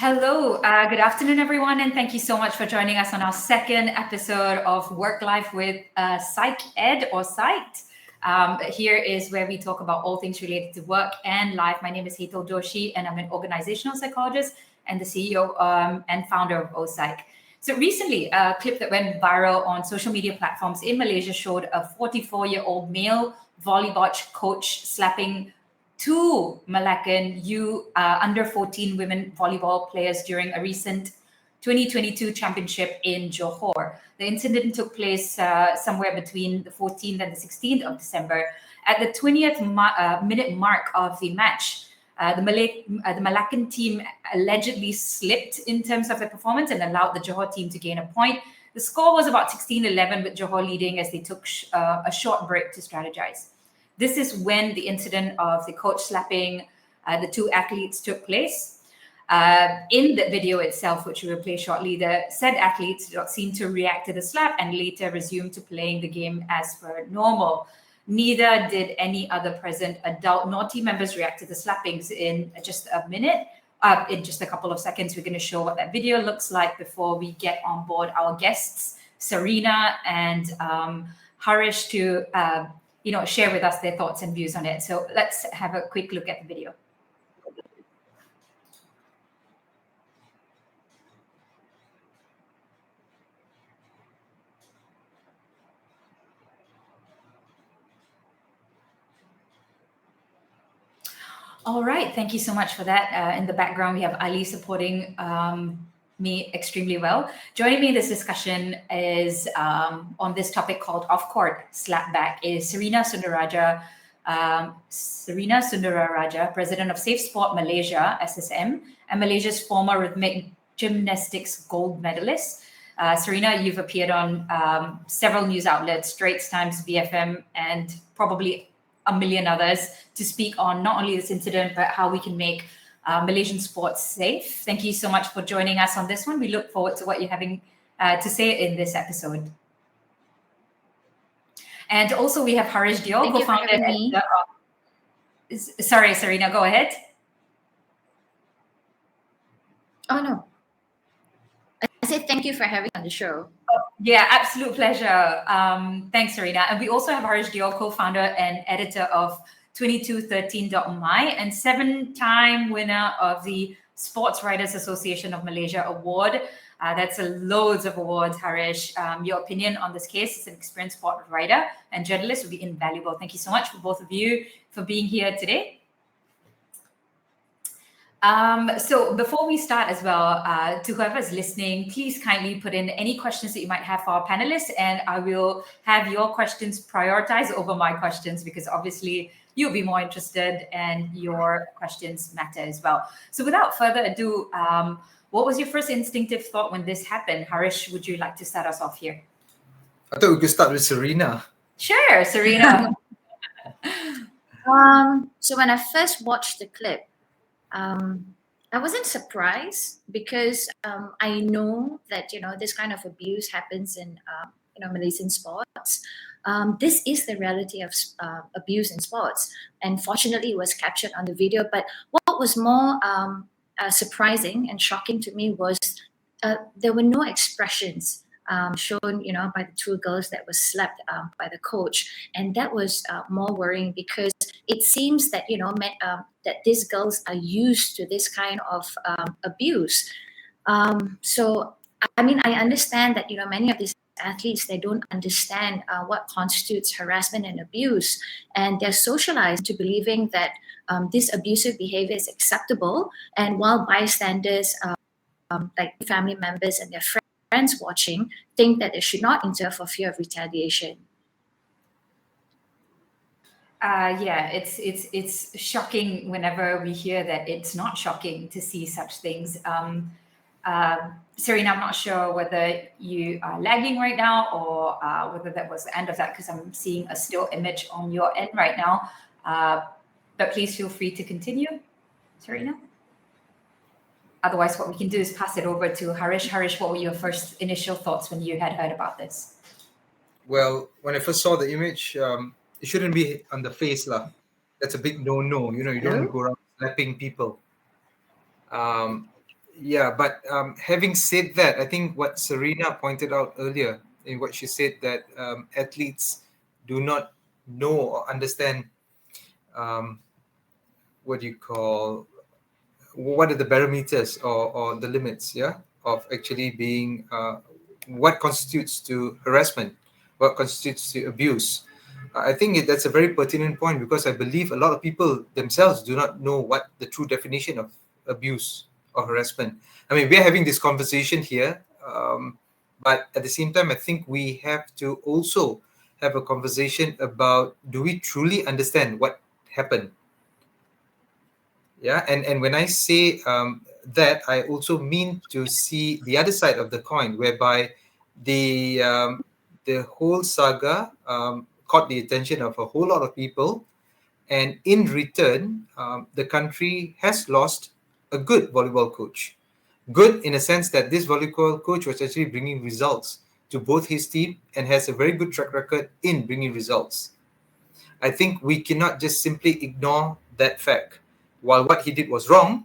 Hello, good afternoon, everyone, and thank you so much for joining us on our second episode of Work Life with PsychED or Psych. Here is where we talk about all things related to work and life. My name is Hetal Joshi, and I'm an organizational psychologist and the CEO and founder of OPsych. So recently, a clip that went viral on social media platforms in Malaysia showed a 44-year-old male volleyball coach slapping two Malaccan under 14 women volleyball players during a recent 2022 championship in Johor. The incident took place somewhere between the 14th and the 16th of December. At the 20th minute mark of the match, the Malaccan team allegedly slipped in terms of their performance and allowed the Johor team to gain a point. The score was about 16-11 with Johor leading as they took a short break to strategize. This is when the incident of the coach slapping the two athletes took place. In the video itself, which we will play shortly, the said athletes seemed to react to the slap and later resumed to playing the game as per normal. Neither did any other present adult nor team members react to the slappings in just a minute. In just a couple of seconds, we're going to show what that video looks like before we get on board our guests, Serena and Harish, to share with us their thoughts and views on it. So let's have a quick look at the video. All right, thank you so much for that. In the background, we have Ali supporting me extremely well. Joining me in this discussion is on this topic called off-court slapback is Serena Sundararaja, President of Safe Sport Malaysia, SSM, and Malaysia's former rhythmic gymnastics gold medalist. Serena, you've appeared on several news outlets, Straits Times, BFM, and probably a million others to speak on not only this incident, but how we can make Malaysian sports safe. Thank you so much for joining us on this one. We look forward to what you're having to say in this episode. And also we have Harish Dio, co-founder and editor of... Sorry, Serena, go ahead. Oh, no. I said thank you for having me on the show. Yeah, absolute pleasure. Thanks, Serena. And we also have Harish Dio, co-founder and editor of 2213.my and 7-time winner of the Sports Writers Association of Malaysia Award. That's loads of awards, Harish. Your opinion on this case as an experienced sport writer and journalist would be invaluable. Thank you so much for both of you for being here today. So before we start as well, to whoever's listening, please kindly put in any questions that you might have for our panelists, and I will have your questions prioritized over my questions because obviously you'll be more interested and your questions matter as well. So without further ado, what was your first instinctive thought when this happened? Harish, would you like to start us off here? I thought we could start with Serena. Sure, Serena. So when I first watched the clip, I wasn't surprised because I know that this kind of abuse happens in Malaysian sports. This is the reality of abuse in sports, and fortunately, it was captured on the video. But what was more surprising and shocking to me was there were no expressions shown, by the two girls that were slapped by the coach, and that was more worrying because it seems that that these girls are used to this kind of abuse. So I mean, I understand that many of these athletes, they don't understand what constitutes harassment and abuse, and they're socialized to believing that this abusive behavior is acceptable, and while bystanders like family members and their friends watching think that they should not interfere for fear of retaliation. Yeah, it's shocking whenever we hear that. It's not shocking to see such things. Serena, I'm not sure whether you are lagging right now or whether that was the end of that, because I'm seeing a still image on your end right now. But please feel free to continue, Serena. Otherwise, what we can do is pass it over to Harish. Harish, what were your first initial thoughts when you had heard about this? Well, when I first saw the image, it shouldn't be on the face, lah. That's a big no-no. You don't go around slapping people. Yeah, but having said that, I think what Serena pointed out earlier in what she said, that athletes do not know or understand um, what do you call, what are the barometers or the limits, yeah, of actually being what constitutes to harassment, what constitutes to abuse. I think that's a very pertinent point, because I believe a lot of people themselves do not know what the true definition of abuse or harassment. I mean, we're having this conversation here, but at the same time, I think we have to also have a conversation about, do we truly understand what happened? Yeah, and when I say that, I also mean to see the other side of the coin, whereby the whole saga caught the attention of a whole lot of people, and in return, the country has lost a good volleyball coach. Good in a sense that this volleyball coach was actually bringing results to both his team and has a very good track record in bringing results. I think we cannot just simply ignore that fact. While what he did was wrong,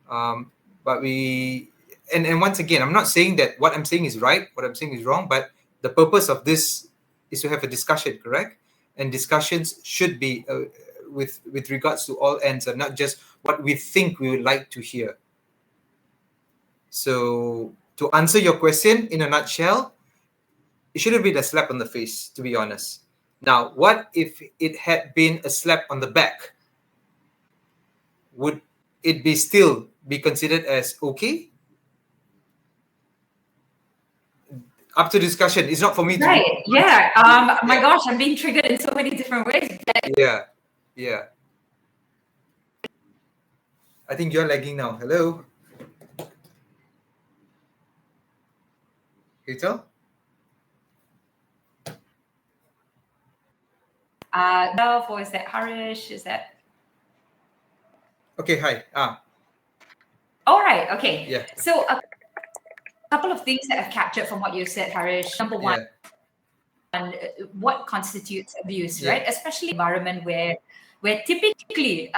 um, but and once again, I'm not saying that what I'm saying is right, what I'm saying is wrong, but the purpose of this is to have a discussion, correct? And discussions should be with regards to all ends, and not just what we think we would like to hear. So to answer your question in a nutshell, it should have been a slap on the face, to be honest. Now, what if it had been a slap on the back? Would it be still be considered as okay? Up to discussion. It's not for me to Right. give. Yeah. My Yeah. gosh, I'm being triggered in so many different ways. Yeah. Yeah. I think you're lagging now. Hello? Rachel? Love, or is that Harish? Is that Okay, hi. all right? Okay. Yeah. So a couple of things that I've captured from what you said, Harish. Number one, Yeah. what constitutes abuse, Yeah. right? Especially environment where typically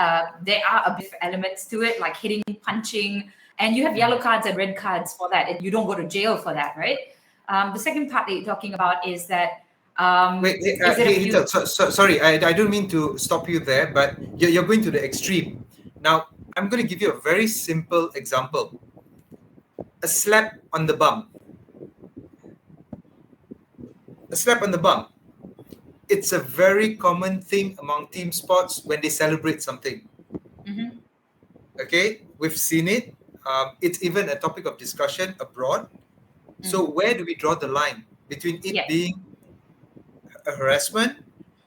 there are a bit of elements to it, like hitting, punching, and you have yellow cards and red cards for that. You don't go to jail for that, right? The second part that you're talking about is that Wait, is it hey, abuse? Hital, sorry, I don't mean to stop you there, but you're going to the extreme. Now, I'm going to give you a very simple example. A slap on the bum. A slap on the bum. It's a very common thing among team sports when they celebrate something. Mhm. Okay, we've seen it. It's even a topic of discussion abroad. So where do we draw the line between it Yeah. being a harassment?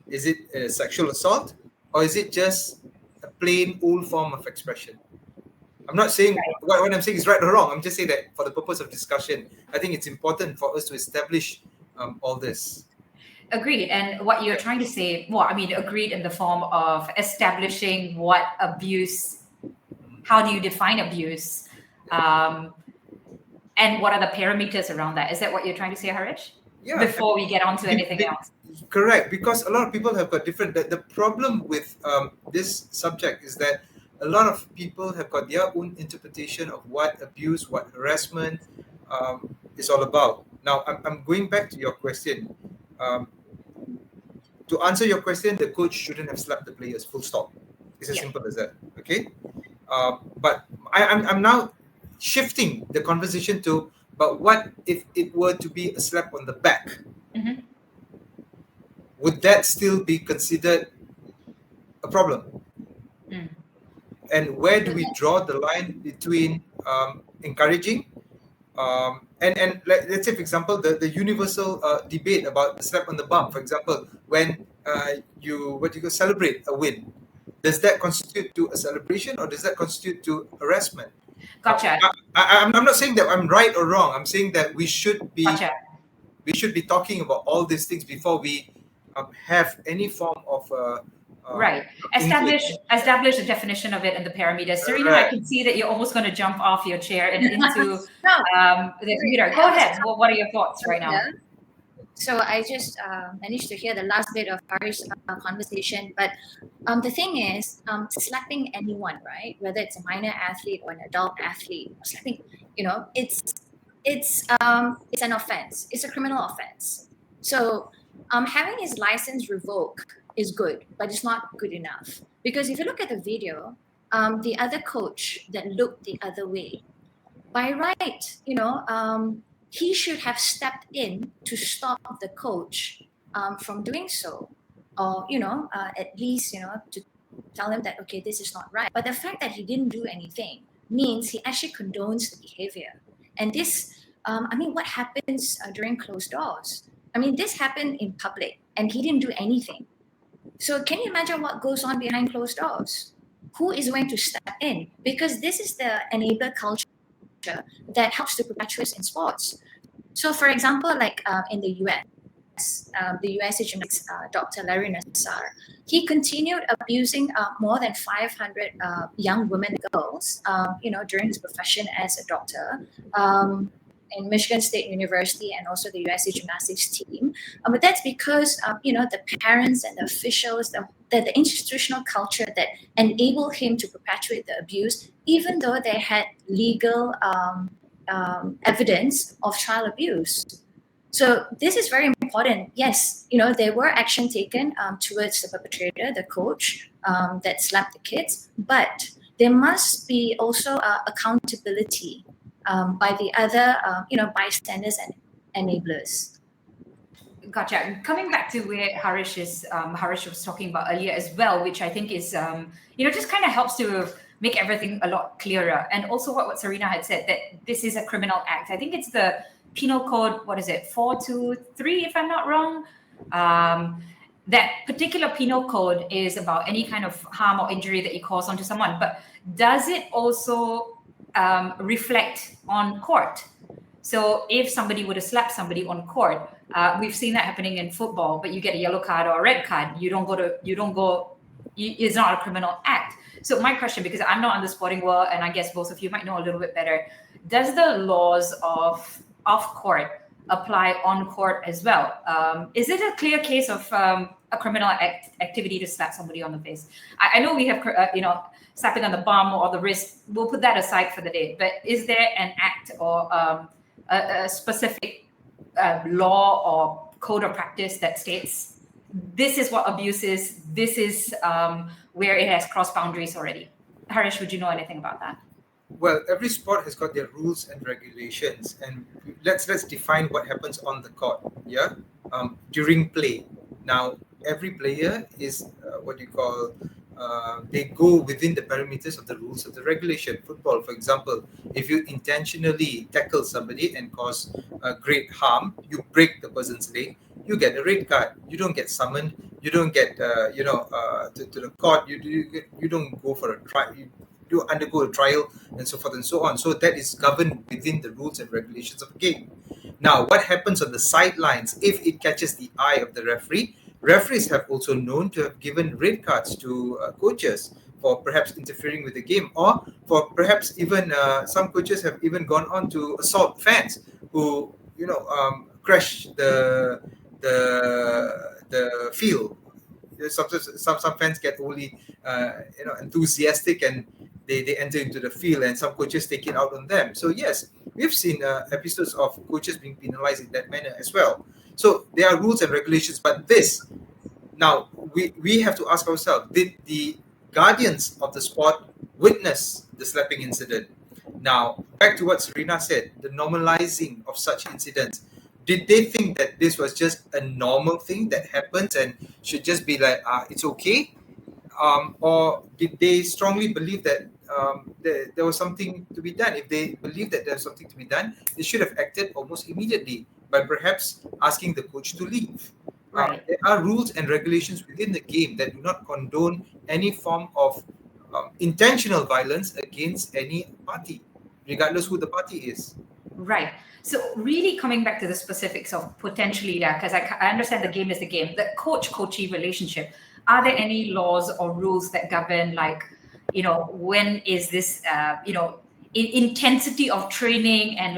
Is it a sexual assault? Or is it just a plain old form of expression? I'm not saying what I'm saying is right or wrong. I'm just saying that for the purpose of discussion, I think it's important for us to establish all this. Agreed. And what you're trying to say, well, I mean, agreed in the form of establishing what abuse, how do you define abuse? And what are the parameters around that? Is that what you're trying to say, Harish? Yeah. Before we get on to anything else. Correct, because a lot of people have got different. The problem with this subject is that a lot of people have got their own interpretation of what abuse, what harassment is all about. Now, I'm going back to your question. To answer your question, the coach shouldn't have slapped the players. Full stop. It's as simple as that. Okay. But I'm now shifting the conversation to, but what if it were to be a slap on the back? Mm-hmm. Would that still be considered a problem? Mm. And where do we draw the line between encouraging and let's say, for example, the universal debate about the slap on the bum, for example, when you celebrate a win, does that constitute to a celebration, or does that constitute to harassment? Gotcha. I'm not saying that I'm right or wrong. I'm saying that we should be Gotcha. talking about all these things before we have any form of Right. Establish a definition of it and the parameters. Serena, I can see that you're almost going to jump off your chair and into the computer. Go ahead. What are your thoughts right now? So I just managed to hear the last bit of Harish's conversation, but The thing is, slapping anyone, right? Whether it's a minor athlete or an adult athlete, slapping, it's an offense. It's a criminal offense. So, having his license revoked is good, but it's not good enough because if you look at the video, the other coach that looked the other way, by right, he should have stepped in to stop the coach from doing so, or at least to tell him that okay, this is not right. But the fact that he didn't do anything means he actually condones the behavior, and this, what happens during closed doors? This happened in public, and he didn't do anything. So can you imagine what goes on behind closed doors? Who is going to step in? Because this is the enabler culture that helps to perpetuate in sports. So, for example, like in the US, the US gymnast Dr. Larry Nassar, he continued abusing more than 500 young women and girls, during his profession as a doctor. In Michigan State University and also the USA gymnastics team. But that's because, the parents and the officials, the institutional culture that enabled him to perpetuate the abuse, even though they had legal evidence of child abuse. So this is very important. Yes, there were action taken towards the perpetrator, the coach that slapped the kids, but there must be also accountability by the other, bystanders and enablers. Gotcha. Coming back to where Harish was talking about earlier as well, which I think is, just kind of helps to make everything a lot clearer. And also what Serena had said, that this is a criminal act. I think it's the penal code, 423, if I'm not wrong. That particular penal code is about any kind of harm or injury that you cause onto someone. But does it also reflect on court? So if somebody were to slap somebody on court, we've seen that happening in football, but you get a yellow card or a red card, it's not a criminal act. So my question, because I'm not in the sporting world, and I guess both of you might know a little bit better, does the laws of off-court apply on court as well? Is it a clear case of a criminal activity to slap somebody on the face? I know we have, slapping on the bum or the wrist. We'll put that aside for the day. But is there an act or a specific law or code of practice that states this is what abuse is, this is where it has crossed boundaries already? Harish, would you know anything about that? Well, every sport has got their rules and regulations, and let's define what happens on the court. Yeah, during play. Now, every player is they go within the parameters of the rules of the regulation. Football, for example, if you intentionally tackle somebody and cause great harm, you break the person's leg, you get a red card. You don't get summoned. You don't get to the court. You don't go for a trial. You undergo a trial and so forth and so on. So that is governed within the rules and regulations of the game. Now, what happens on the sidelines if it catches the eye of the referee? Referees have also known to have given red cards to coaches for perhaps interfering with the game, or for perhaps even some coaches have even gone on to assault fans who crash the field. Sometimes some fans get only enthusiastic and they enter into the field, and some coaches take it out on them. So yes, we've seen episodes of coaches being penalized in that manner as well. So there are rules and regulations, but now we have to ask ourselves, did the guardians of the sport witness the slapping incident? Now, back to what Serena said, the normalizing of such incidents. Did they think that this was just a normal thing that happens and should just be like, it's okay? Or did they strongly believe that there was something to be done? If they believe that there's something to be done, they should have acted almost immediately by perhaps asking the coach to leave. Right. There are rules and regulations within the game that do not condone any form of intentional violence against any party, regardless who the party is. Right. So really coming back to the specifics of potentially, because I understand the game is the game, the coach-coachee relationship, are there any laws or rules that govern, when is this, intensity of training and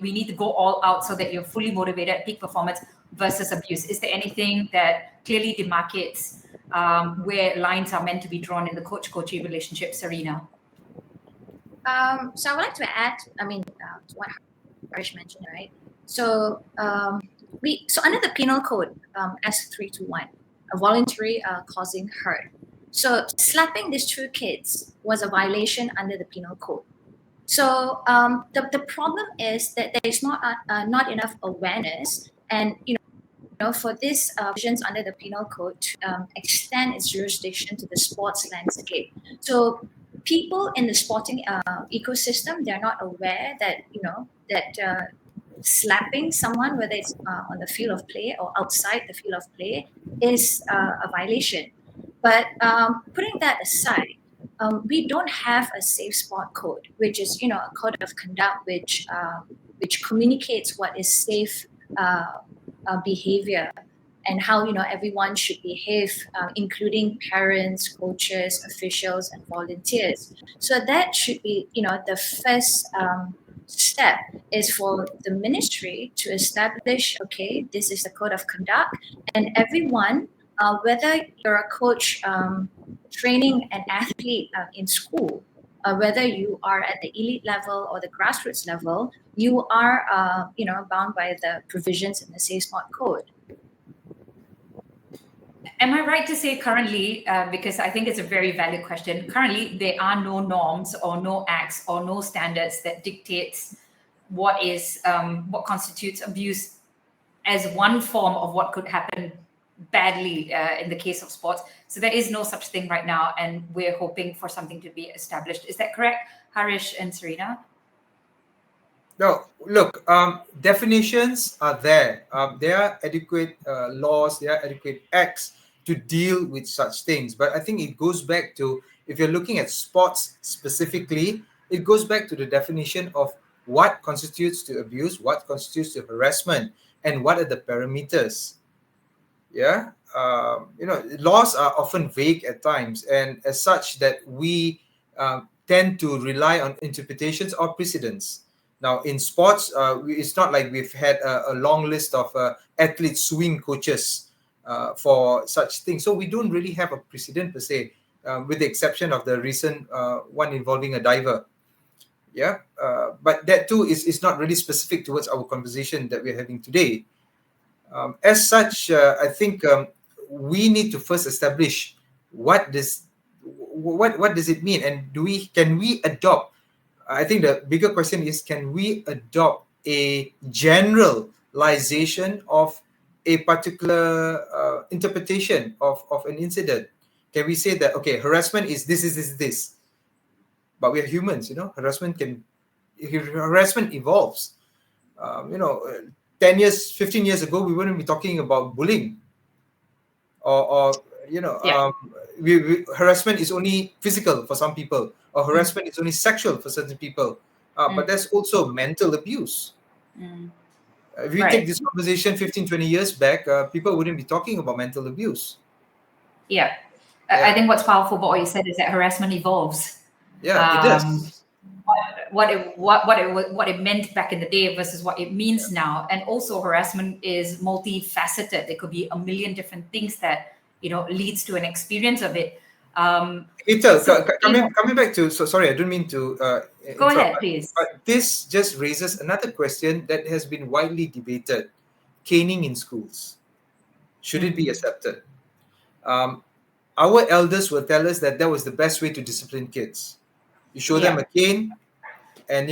we need to go all out so that you're fully motivated at peak performance versus abuse? Is there anything that clearly demarcates where lines are meant to be drawn in the coach-coachee relationship, Serena? So I would like to add, to what Harish mentioned, right? So so under the penal code, S321, a voluntary causing hurt. So slapping these two kids was a violation under the penal code. So the problem is that there is not enough awareness, and for these provisions under the penal code to extend its jurisdiction to the sports landscape. So people in the sporting ecosystem, they're not aware that slapping someone, whether it's on the field of play or outside the field of play, is a violation. But putting that aside, we don't have a safe sport code, which is a code of conduct which communicates what is safe behavior and how everyone should behave, including parents, coaches, officials, and volunteers. So that should be the first step is for the ministry to establish, okay, this is the code of conduct, and everyone, whether you're a coach training an athlete in school, whether you are at the elite level or the grassroots level, you are bound by the provisions in the Safe Sport Code. Am I right to say currently, because I think it's a very valid question, currently there are no norms or no acts or no standards that dictates what constitutes abuse as one form of what could happen badly in the case of sports. So there is no such thing right now, and we're hoping for something to be established. Is that correct, Harish and Serena? No, look, definitions are there. There are adequate laws, there are adequate acts to deal with such things. But I think it goes back to, if you're looking at sports specifically, it goes back to the definition of what constitutes to abuse, what constitutes to harassment, and what are the parameters. Yeah, laws are often vague at times, and as such that we tend to rely on interpretations or precedents. Now, in sports, it's not like we've had a long list of athletes suing coaches for such things. So we don't really have a precedent per se, with the exception of the recent one involving a diver. Yeah, but that too is not really specific towards our conversation that we're having today. As such, I think we need to first establish what does it mean, and can we adopt? I think the bigger question is, can we adopt a generalization of a particular interpretation of an incident? Can we say that, okay, harassment is this, but we are humans, harassment evolves. 10 years, 15 years ago, we wouldn't be talking about bullying, or harassment is only physical for some people, or harassment is only sexual for certain people. But there's also mental abuse. If you take this conversation 15, 20 years back, people wouldn't be talking about mental abuse. Yeah. I think what's powerful about what you said is that harassment evolves. Yeah, it does. What it meant back in the day versus what it means now, and also harassment is multifaceted. There could be a million different things that leads to an experience of it. Coming back to, sorry, I don't mean to go ahead, please. But this just raises another question that has been widely debated: caning in schools. Should it be accepted? Our elders will tell us that was the best way to discipline kids. You show them a cane, and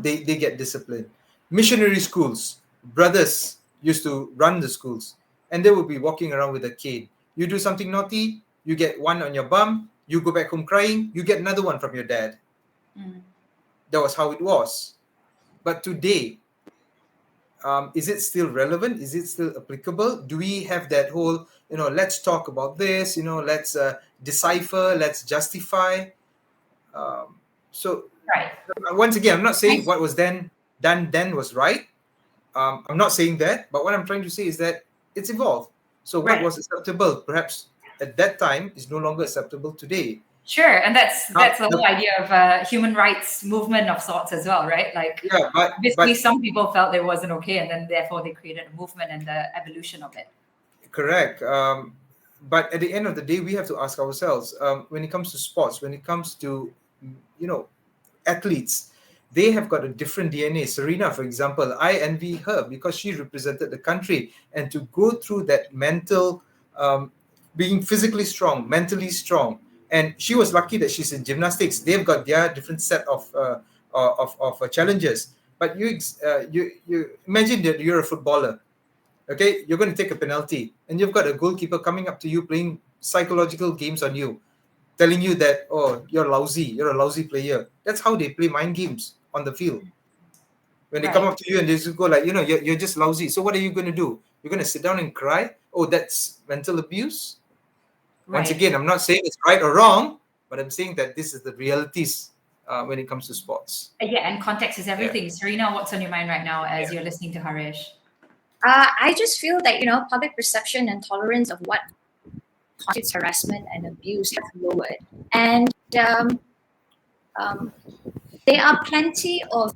they get disciplined. Missionary schools, brothers used to run the schools, and they would be walking around with a cane. You do something naughty, you get one on your bum, you go back home crying, you get another one from your dad. That was how it was. But today, is it still relevant? Is it still applicable? Do we have that whole, let's talk about this, let's decipher, let's justify? Once again, I'm not saying what was done then was right. I'm not saying that, but what I'm trying to say is that it's evolved. So what was acceptable perhaps at that time is no longer acceptable today. Sure, and that's the whole idea of a human rights movement of sorts as well, right? Like, basically, some people felt it wasn't okay, and then therefore they created a movement and the evolution of it. Correct. but at the end of the day, we have to ask ourselves, when it comes to sports, when it comes to, athletes, they have got a different DNA. Serena, for example, I envy her because she represented the country, and to go through that mental, being physically strong, mentally strong, and she was lucky that she's in gymnastics. They've got their different set of challenges. But you imagine that you're a footballer. Okay, you're going to take a penalty, and you've got a goalkeeper coming up to you playing psychological games on you, telling you that, oh, you're a lousy player. That's how they play mind games on the field. When they come Right. up to you and they just go like, you're just lousy. So what are you going to do? You're going to sit down and cry? Oh, that's mental abuse? Once Right. again, I'm not saying it's right or wrong, but I'm saying that this is the realities when it comes to sports. Yeah, and context is everything. Serena, what's on your mind right now as you're listening to Harish? I just feel that public perception and tolerance of what constitutes harassment and abuse have lowered, and there are plenty of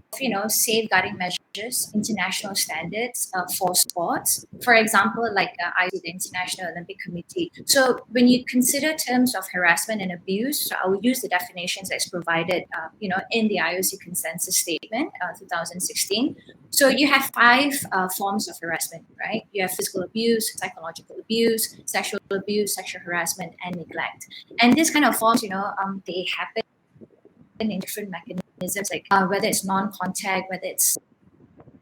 safeguarding measures, international standards for sports. For example, like IOC, the International Olympic Committee. So when you consider terms of harassment and abuse, so I will use the definitions that's provided, in the IOC Consensus Statement, 2016. So you have 5 forms of harassment, right? You have physical abuse, psychological abuse, sexual harassment, and neglect. And these kind of forms, they happen in different mechanisms, like whether it's non-contact, whether it's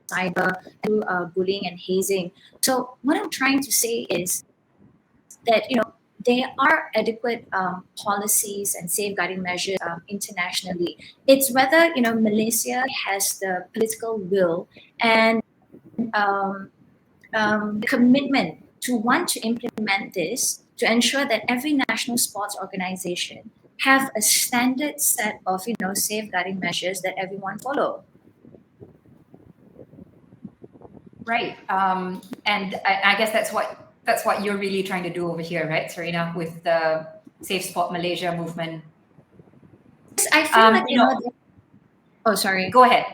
cyber, through bullying and hazing. So what I'm trying to say is that there are adequate policies and safeguarding measures internationally. It's whether Malaysia has the political will and commitment to want to implement this, to ensure that every national sports organization have a standard set of safeguarding measures that everyone follow. Right. And I guess that's what you're really trying to do over here, right, Serena, with the Safe Sport Malaysia movement. I feel like oh, sorry. Go ahead.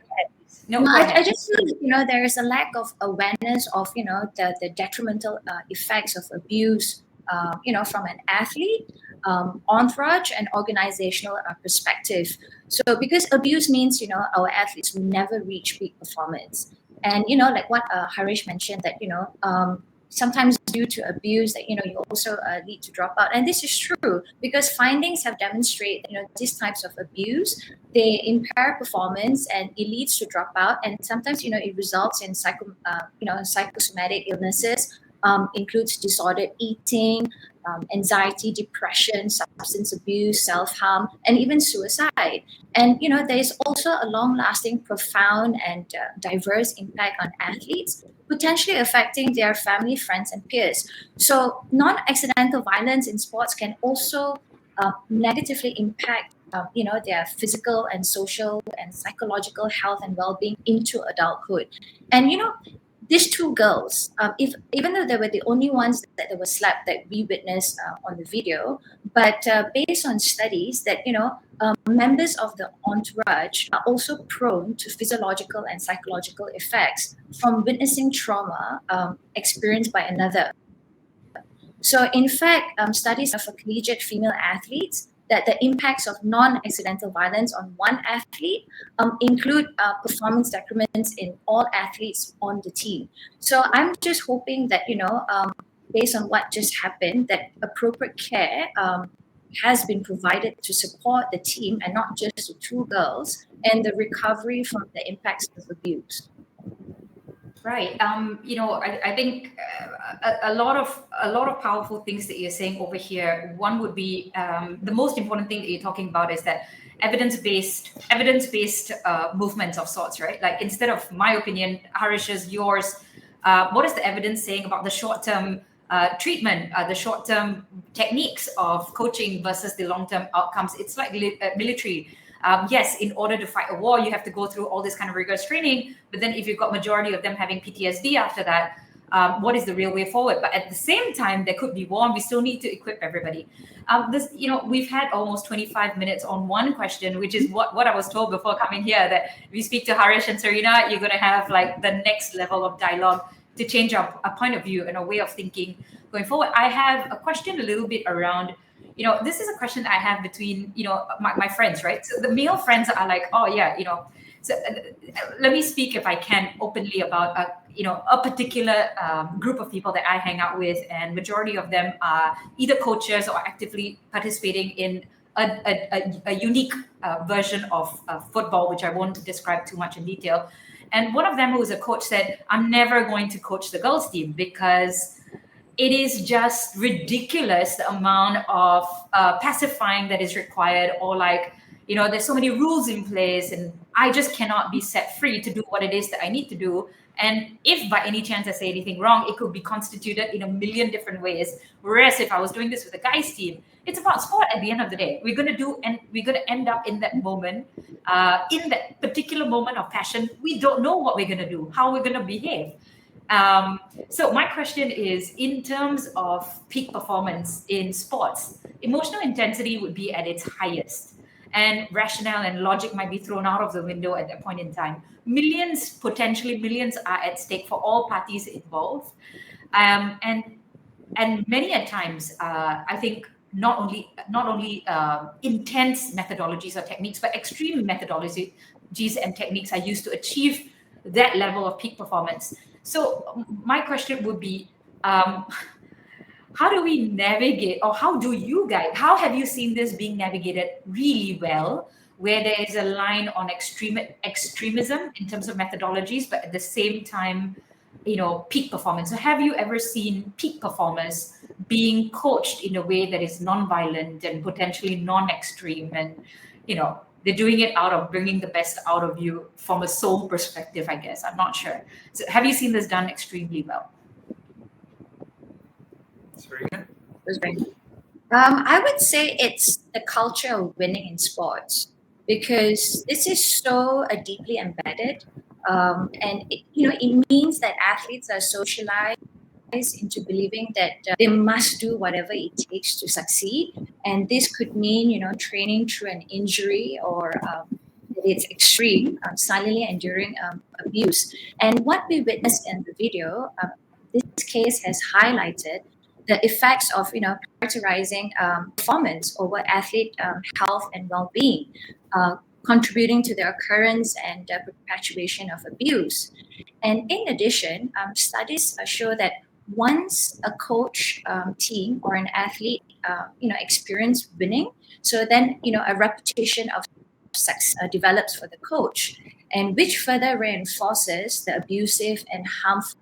No, go ahead. I just feel there is a lack of awareness of the detrimental effects of abuse from an athlete, entourage, and organizational perspective. So because abuse means our athletes will never reach peak performance, and like what Harish mentioned, that sometimes due to abuse that you also lead to dropout, and this is true because findings have demonstrated these types of abuse, they impair performance and it leads to dropout, and sometimes it results in psychosomatic illnesses, includes disordered eating, anxiety, depression, substance abuse, self-harm, and even suicide. And there is also a long-lasting, profound, and diverse impact on athletes, potentially affecting their family, friends, and peers. So non-accidental violence in sports can also negatively impact their physical and social and psychological health and well-being into adulthood. And these 2 girls, even though they were the only ones that were slapped that we witnessed on the video, but based on studies that members of the entourage are also prone to physiological and psychological effects from witnessing trauma experienced by another. So in fact, studies of collegiate female athletes, that the impacts of non-accidental violence on one athlete include performance decrements in all athletes on the team. So I'm just hoping that, based on what just happened, that appropriate care has been provided to support the team and not just the 2 girls and the recovery from the impacts of abuse. Right. I think a lot of powerful things that you're saying over here. One would be the most important thing that you're talking about is that evidence-based movements of sorts, right? Like instead of my opinion, Harish's, yours, what is the evidence saying about the short-term treatment, the short-term techniques of coaching versus the long-term outcomes? It's like military. Yes, in order to fight a war, you have to go through all this kind of rigorous training. But then if you've got majority of them having PTSD after that, what is the real way forward? But at the same time, there could be war and we still need to equip everybody. We've had almost 25 minutes on one question, which is what I was told before coming here, that if you speak to Harish and Serena, you're going to have like the next level of dialogue to change our point of view and our way of thinking going forward. I have a question a little bit around, this is a question I have between, my friends, right? So the male friends are like, oh yeah, so let me speak, if I can, openly about a particular group of people that I hang out with, and majority of them are either coaches or actively participating in a unique version of football, which I won't describe too much in detail. And one of them, who was a coach, said, I'm never going to coach the girls team because it is just ridiculous, the amount of pacifying that is required, or like, there's so many rules in place, and I just cannot be set free to do what it is that I need to do. And if by any chance I say anything wrong, it could be constituted in a million different ways. Whereas if I was doing this with a guys team, it's about sport at the end of the day. We're going to do, and we're going to end up in that moment, in that particular moment of passion. We don't know what we're going to do, how we're going to behave. So my question is, in terms of peak performance in sports, emotional intensity would be at its highest, and rationale and logic might be thrown out of the window at that point in time. Potentially millions are at stake for all parties involved. And many at times, I think not only intense methodologies or techniques, but extreme methodologies and techniques are used to achieve that level of peak performance. So my question would be, how do we navigate, or how have you seen this being navigated really well, where there is a line on extremism in terms of methodologies, but at the same time, peak performance? So have you ever seen peak performers being coached in a way that is non-violent and potentially non-extreme, and they're doing it out of bringing the best out of you from a soul perspective, I guess? I'm not sure. So have you seen this done extremely well? Serena? I would say it's the culture of winning in sports, because this is so deeply embedded, and it means that athletes are socialized into believing that they must do whatever it takes to succeed, and this could mean training through an injury, or it's extreme, silently enduring abuse. And what we witnessed in the video, this case has highlighted the effects of prioritizing performance over athlete health and well-being, contributing to the occurrence and perpetuation of abuse. And in addition, studies show that once a coach team or an athlete experience winning, so then a reputation of success develops for the coach, and which further reinforces the abusive and harmful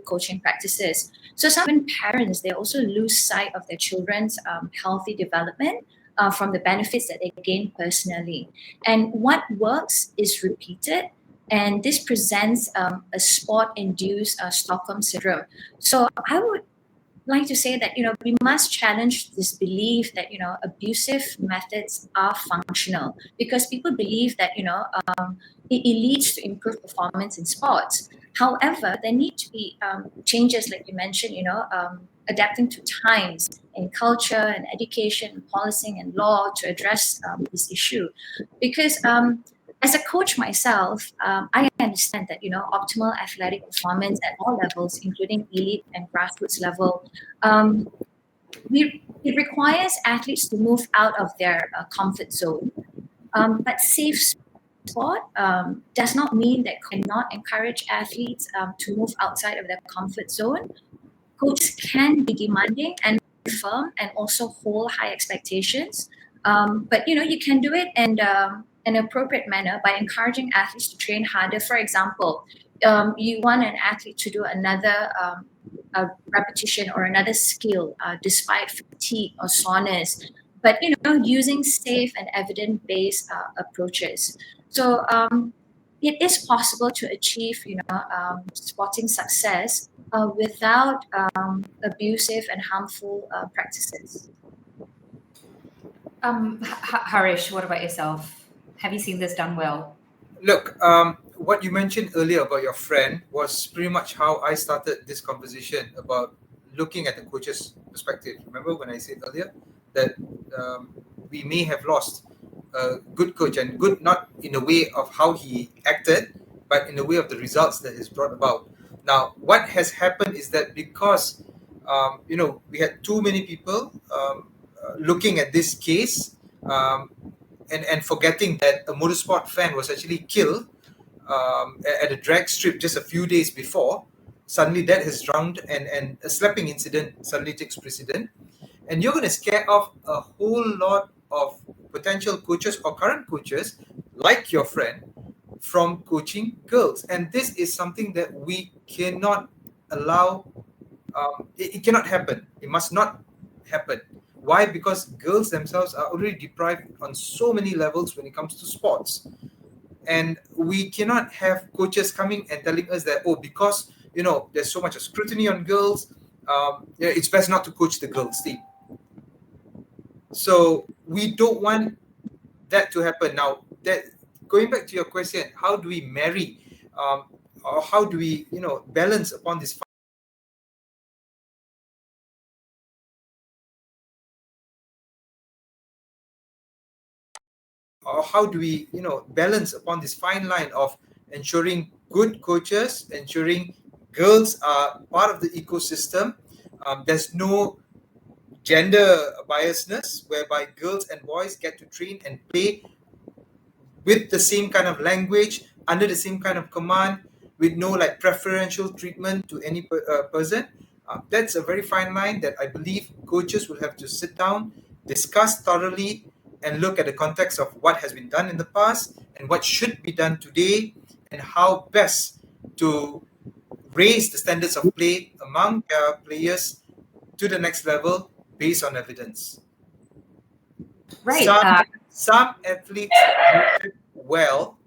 coaching practices. So some parents, they also lose sight of their children's healthy development from the benefits that they gain personally. And what works is repeated, and this presents a sport-induced Stockholm syndrome. So I would like to say that we must challenge this belief that abusive methods are functional, because people believe that it leads to improved performance in sports. However, there need to be changes, like you mentioned, adapting to times in culture and education and policing and law to address this issue. Because as a coach myself, I understand that optimal athletic performance at all levels, including elite and grassroots level, it requires athletes to move out of their comfort zone. But safe sport does not mean that cannot encourage athletes to move outside of their comfort zone. Coaches can be demanding and firm, and also hold high expectations. But you can do it in an appropriate manner by encouraging athletes to train harder. For example, you want an athlete to do another a repetition or another skill despite fatigue or soreness, but using safe and evidence-based approaches. So it is possible to achieve sporting success without abusive and harmful practices. Harish, what about yourself? Have you seen this done well? Look, what you mentioned earlier about your friend was pretty much how I started this conversation about looking at the coach's perspective. Remember when I said earlier that we may have lost a good coach, and good not in a way of how he acted, but in the way of the results that is brought about. Now, what has happened is that because we had too many people looking at this case and forgetting that a motorsport fan was actually killed at a drag strip just a few days before. Suddenly that has drowned, and a slapping incident suddenly takes precedent. And you're going to scare off a whole lot of potential coaches or current coaches like your friend from coaching girls. And this is something that we cannot allow. It cannot happen. It must not happen. Why? Because girls themselves are already deprived on so many levels when it comes to sports. And we cannot have coaches coming and telling us that, oh, because there's so much scrutiny on girls, it's best not to coach the girls team. So we don't want that to happen. Now, that going back to your question, how do we marry, or how do we balance upon this balance upon this fine line of ensuring good coaches, ensuring girls are part of the ecosystem. There's no gender biasness whereby girls and boys get to train and play with the same kind of language, under the same kind of command, with no like preferential treatment to any person. That's a very fine line that I believe coaches will have to sit down, discuss thoroughly, and look at the context of what has been done in the past and what should be done today, and how best to raise the standards of play among their players to the next level based on evidence. Right. Some athletes do well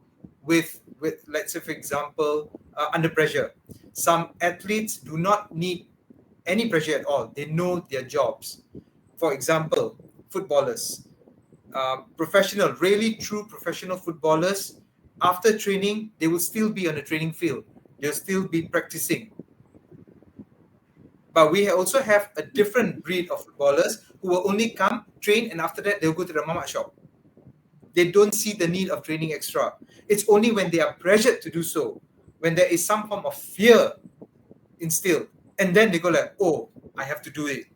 with let's say, for example, under pressure. Some athletes do not need any pressure at all. They know their jobs. For example, footballers, professional, really true professional footballers, after training, they will still be on the training field. They'll still be practicing. But we also have a different breed of footballers who will only come, train, and after that, they'll go to the mama shop. They don't see the need of training extra. It's only when they are pressured to do so, when there is some form of fear instilled, and then they go like, oh, I have to do it.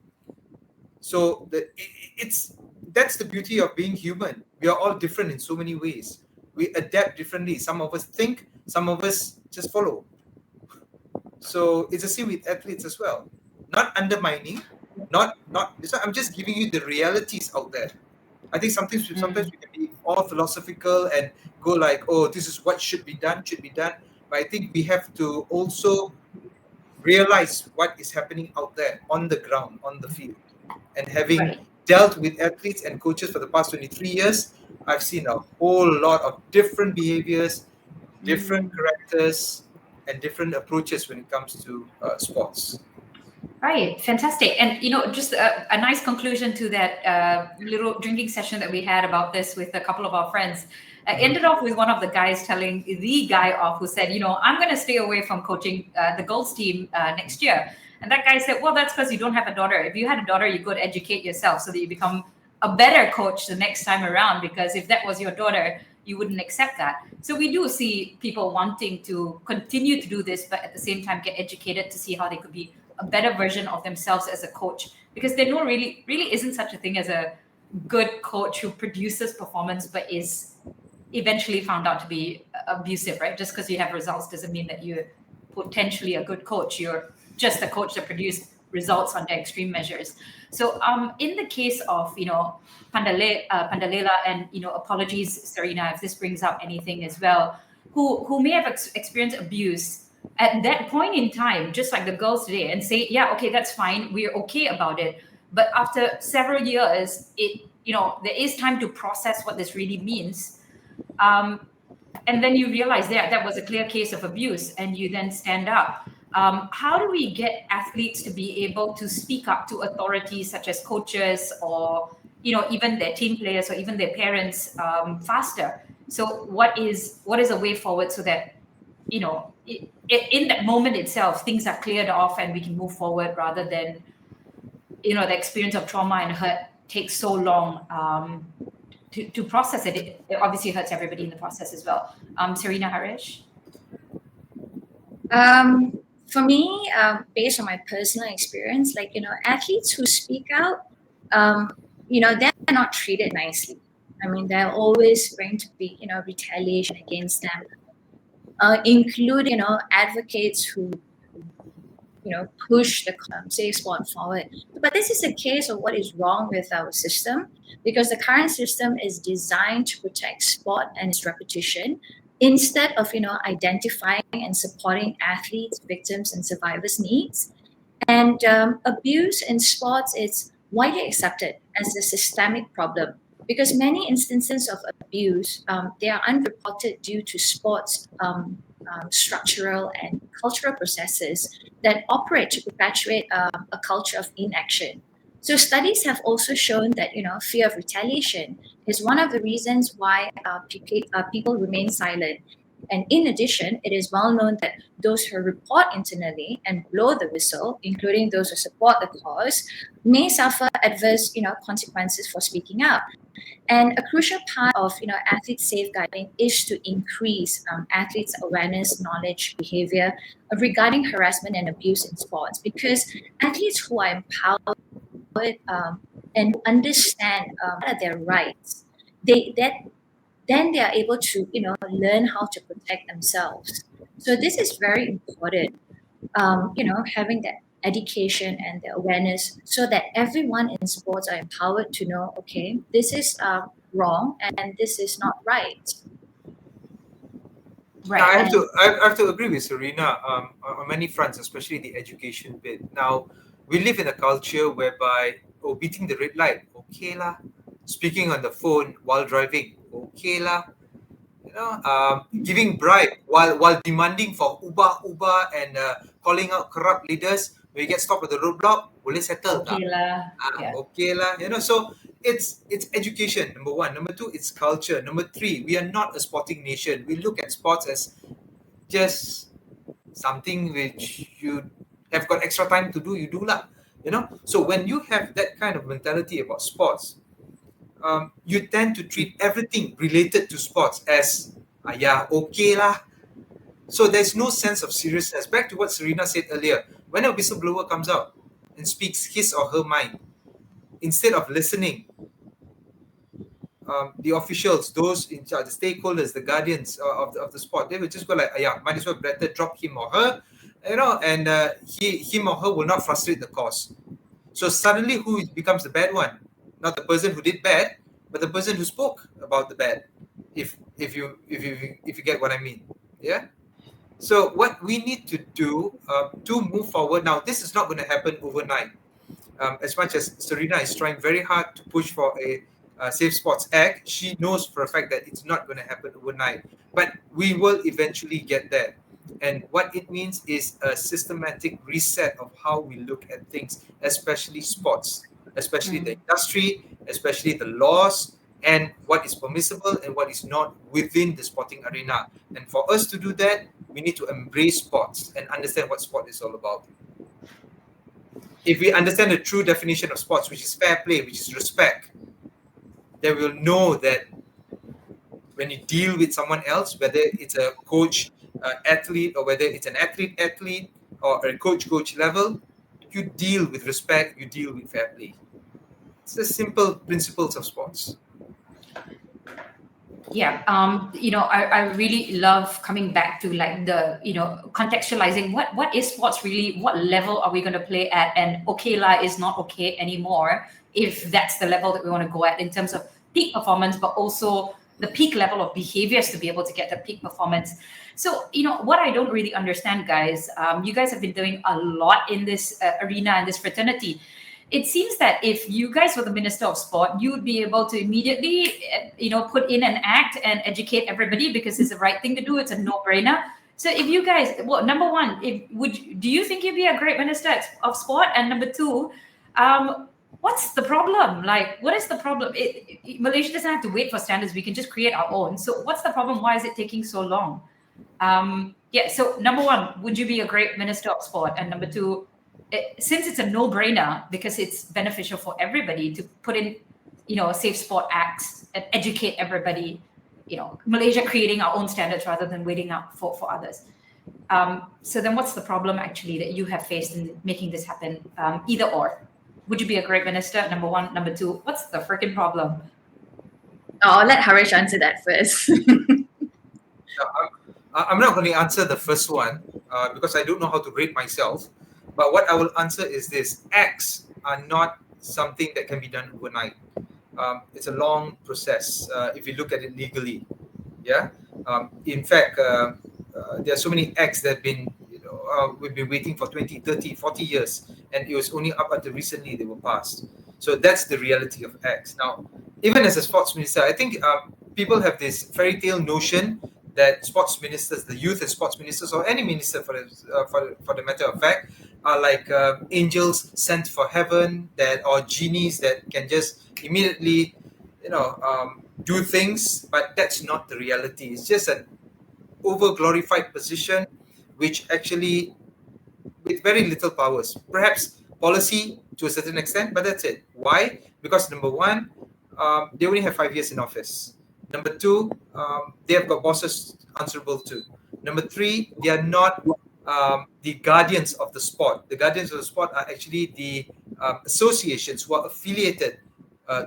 So that's the beauty of being human. We are all different in so many ways. We adapt differently. Some of us think, some of us just follow. So it's the same with athletes as well. Not undermining, not. I'm just giving you the realities out there. I think sometimes we can be all philosophical and go like, oh, this is what should be done. But I think we have to also realize what is happening out there on the ground, on the field. And having dealt with athletes and coaches for the past 23 years, I've seen a whole lot of different behaviors, different characters, and different approaches when it comes to sports. Right, fantastic. And just a nice conclusion to that little drinking session that we had about this with a couple of our friends. Ended off with one of the guys telling the guy off who said, I'm going to stay away from coaching the girls team next year. And that guy said, well, that's because you don't have a daughter. If you had a daughter, you could educate yourself so that you become a better coach the next time around, because if that was your daughter, you wouldn't accept that. So we do see people wanting to continue to do this, but at the same time get educated to see how they could be a better version of themselves as a coach, because there really isn't such a thing as a good coach who produces performance but is eventually found out to be abusive, right? Just because you have results doesn't mean that you're potentially a good coach. You're just a coach that produced results under extreme measures. So in the case of Pandalela, and apologies Serena if this brings up anything as well, who may have experienced abuse at that point in time, just like the girls today, and say, yeah, okay, that's fine, we're okay about it. But after several years, there is time to process what this really means. And then you realize that was a clear case of abuse, and you then stand up. How do we get athletes to be able to speak up to authorities such as coaches or even their team players or even their parents faster? So what is a way forward so that in that moment itself things are cleared off and we can move forward, rather than the experience of trauma and hurt takes so long to process it. It obviously hurts everybody in the process as well. Serena, Harish? For me, based on my personal experience, like, athletes who speak out, they're not treated nicely. I mean, there are always going to be, retaliation against them, including, advocates who push the safe sport forward. But this is a case of what is wrong with our system, because the current system is designed to protect sport and its reputation instead of identifying and supporting athletes, victims, and survivors' needs. And abuse in sports is widely accepted as a systemic problem because many instances of abuse, they are unreported due to sports structural and cultural processes that operate to perpetuate a culture of inaction. So studies have also shown that fear of retaliation is one of the reasons why people remain silent. And in addition, it is well known that those who report internally and blow the whistle, including those who support the cause, may suffer adverse consequences for speaking out. And a crucial part of athlete safeguarding is to increase athletes' awareness, knowledge, behavior regarding harassment and abuse in sports. Because athletes who are empowered and understand what are their rights, then they are able to learn how to protect themselves. So this is very important. Having that education and the awareness so that everyone in sports are empowered to know, okay, this is wrong and this is not right. Right. I have to agree with Serena on many fronts, especially the education bit. Now, we live in a culture whereby, beating the red light, okay lah. Speaking on the phone while driving, okay lah. Giving bribe while demanding for ubah and calling out corrupt leaders. When you get stopped at the roadblock, boleh settle tak? Okay lah. Yeah. Okay lah. So it's education, number one. Number two, it's culture. Number three, we are not a sporting nation. We look at sports as just something which you have got extra time to do, you do lah. So when you have that kind of mentality about sports, you tend to treat everything related to sports as okay lah. So there's no sense of seriousness. Back to what Serena said earlier, when a whistleblower comes out and speaks his or her mind, instead of listening, the officials, those in charge, the stakeholders, the guardians of the sport, they will just go like, might as well better drop him or her, and him or her will not frustrate the cause. So suddenly, who becomes the bad one? Not the person who did bad, but the person who spoke about the bad. If you get what I mean, yeah. So what we need to do to move forward now, this is not going to happen overnight. As much as Serena is trying very hard to push for a Safe Sports Act, she knows for a fact that it's not going to happen overnight. But we will eventually get there. And what it means is a systematic reset of how we look at things, especially sports, especially the industry, especially the laws, and what is permissible and what is not within the sporting arena. And for us to do that, we need to embrace sports and understand what sport is all about. If we understand the true definition of sports, which is fair play, which is respect, then we'll know that when you deal with someone else, whether it's a coach, athlete, or whether it's an athlete, or a coach level, you deal with respect, you deal with fair play. It's the simple principles of sports. Yeah, I really love coming back to like the, contextualizing what is sports really, what level are we going to play at, and okay lah is not okay anymore if that's the level that we want to go at in terms of peak performance, but also the peak level of behaviors to be able to get the peak performance. So, what I don't really understand, guys, you guys have been doing a lot in this arena and this fraternity. It seems that if you guys were the Minister of Sport, you would be able to immediately, put in an act and educate everybody because it's the right thing to do. It's a no-brainer. So if you guys, well, number one, do you think you'd be a great Minister of Sport? And number two, what's the problem? Like, what is the problem? Malaysia doesn't have to wait for standards. We can just create our own. So what's the problem? Why is it taking so long? So number one, would you be a great Minister of Sport? And number two, since it's a no-brainer because it's beneficial for everybody to put in, safe sport acts and educate everybody, Malaysia creating our own standards rather than waiting out for others. So then what's the problem actually that you have faced in making this happen? Either or. Would you be a great minister? Number one. Number two, what's the freaking problem? Oh, I'll let Harish answer that first. I'm not going to answer the first one because I don't know how to rate myself. But what I will answer is this: acts are not something that can be done overnight. It's a long process if you look at it legally. Yeah. In fact, there are so many acts that have been, we've been waiting for 20, 30, 40 years, and it was only up until recently they were passed. So that's the reality of acts. Now, even as a sports minister, I think people have this fairy tale notion that sports ministers, the youth and sports ministers, or any minister for the matter of fact, are like angels sent for heaven, that or genies that can just immediately, do things. But that's not the reality. It's just an over glorified position, which actually with very little powers, perhaps policy to a certain extent, but that's it. Why? Because number one, they only have 5 years in office. Number two, they have got bosses answerable to. Number three, they are not the guardians of the sport. The guardians of the sport are actually the associations who are affiliated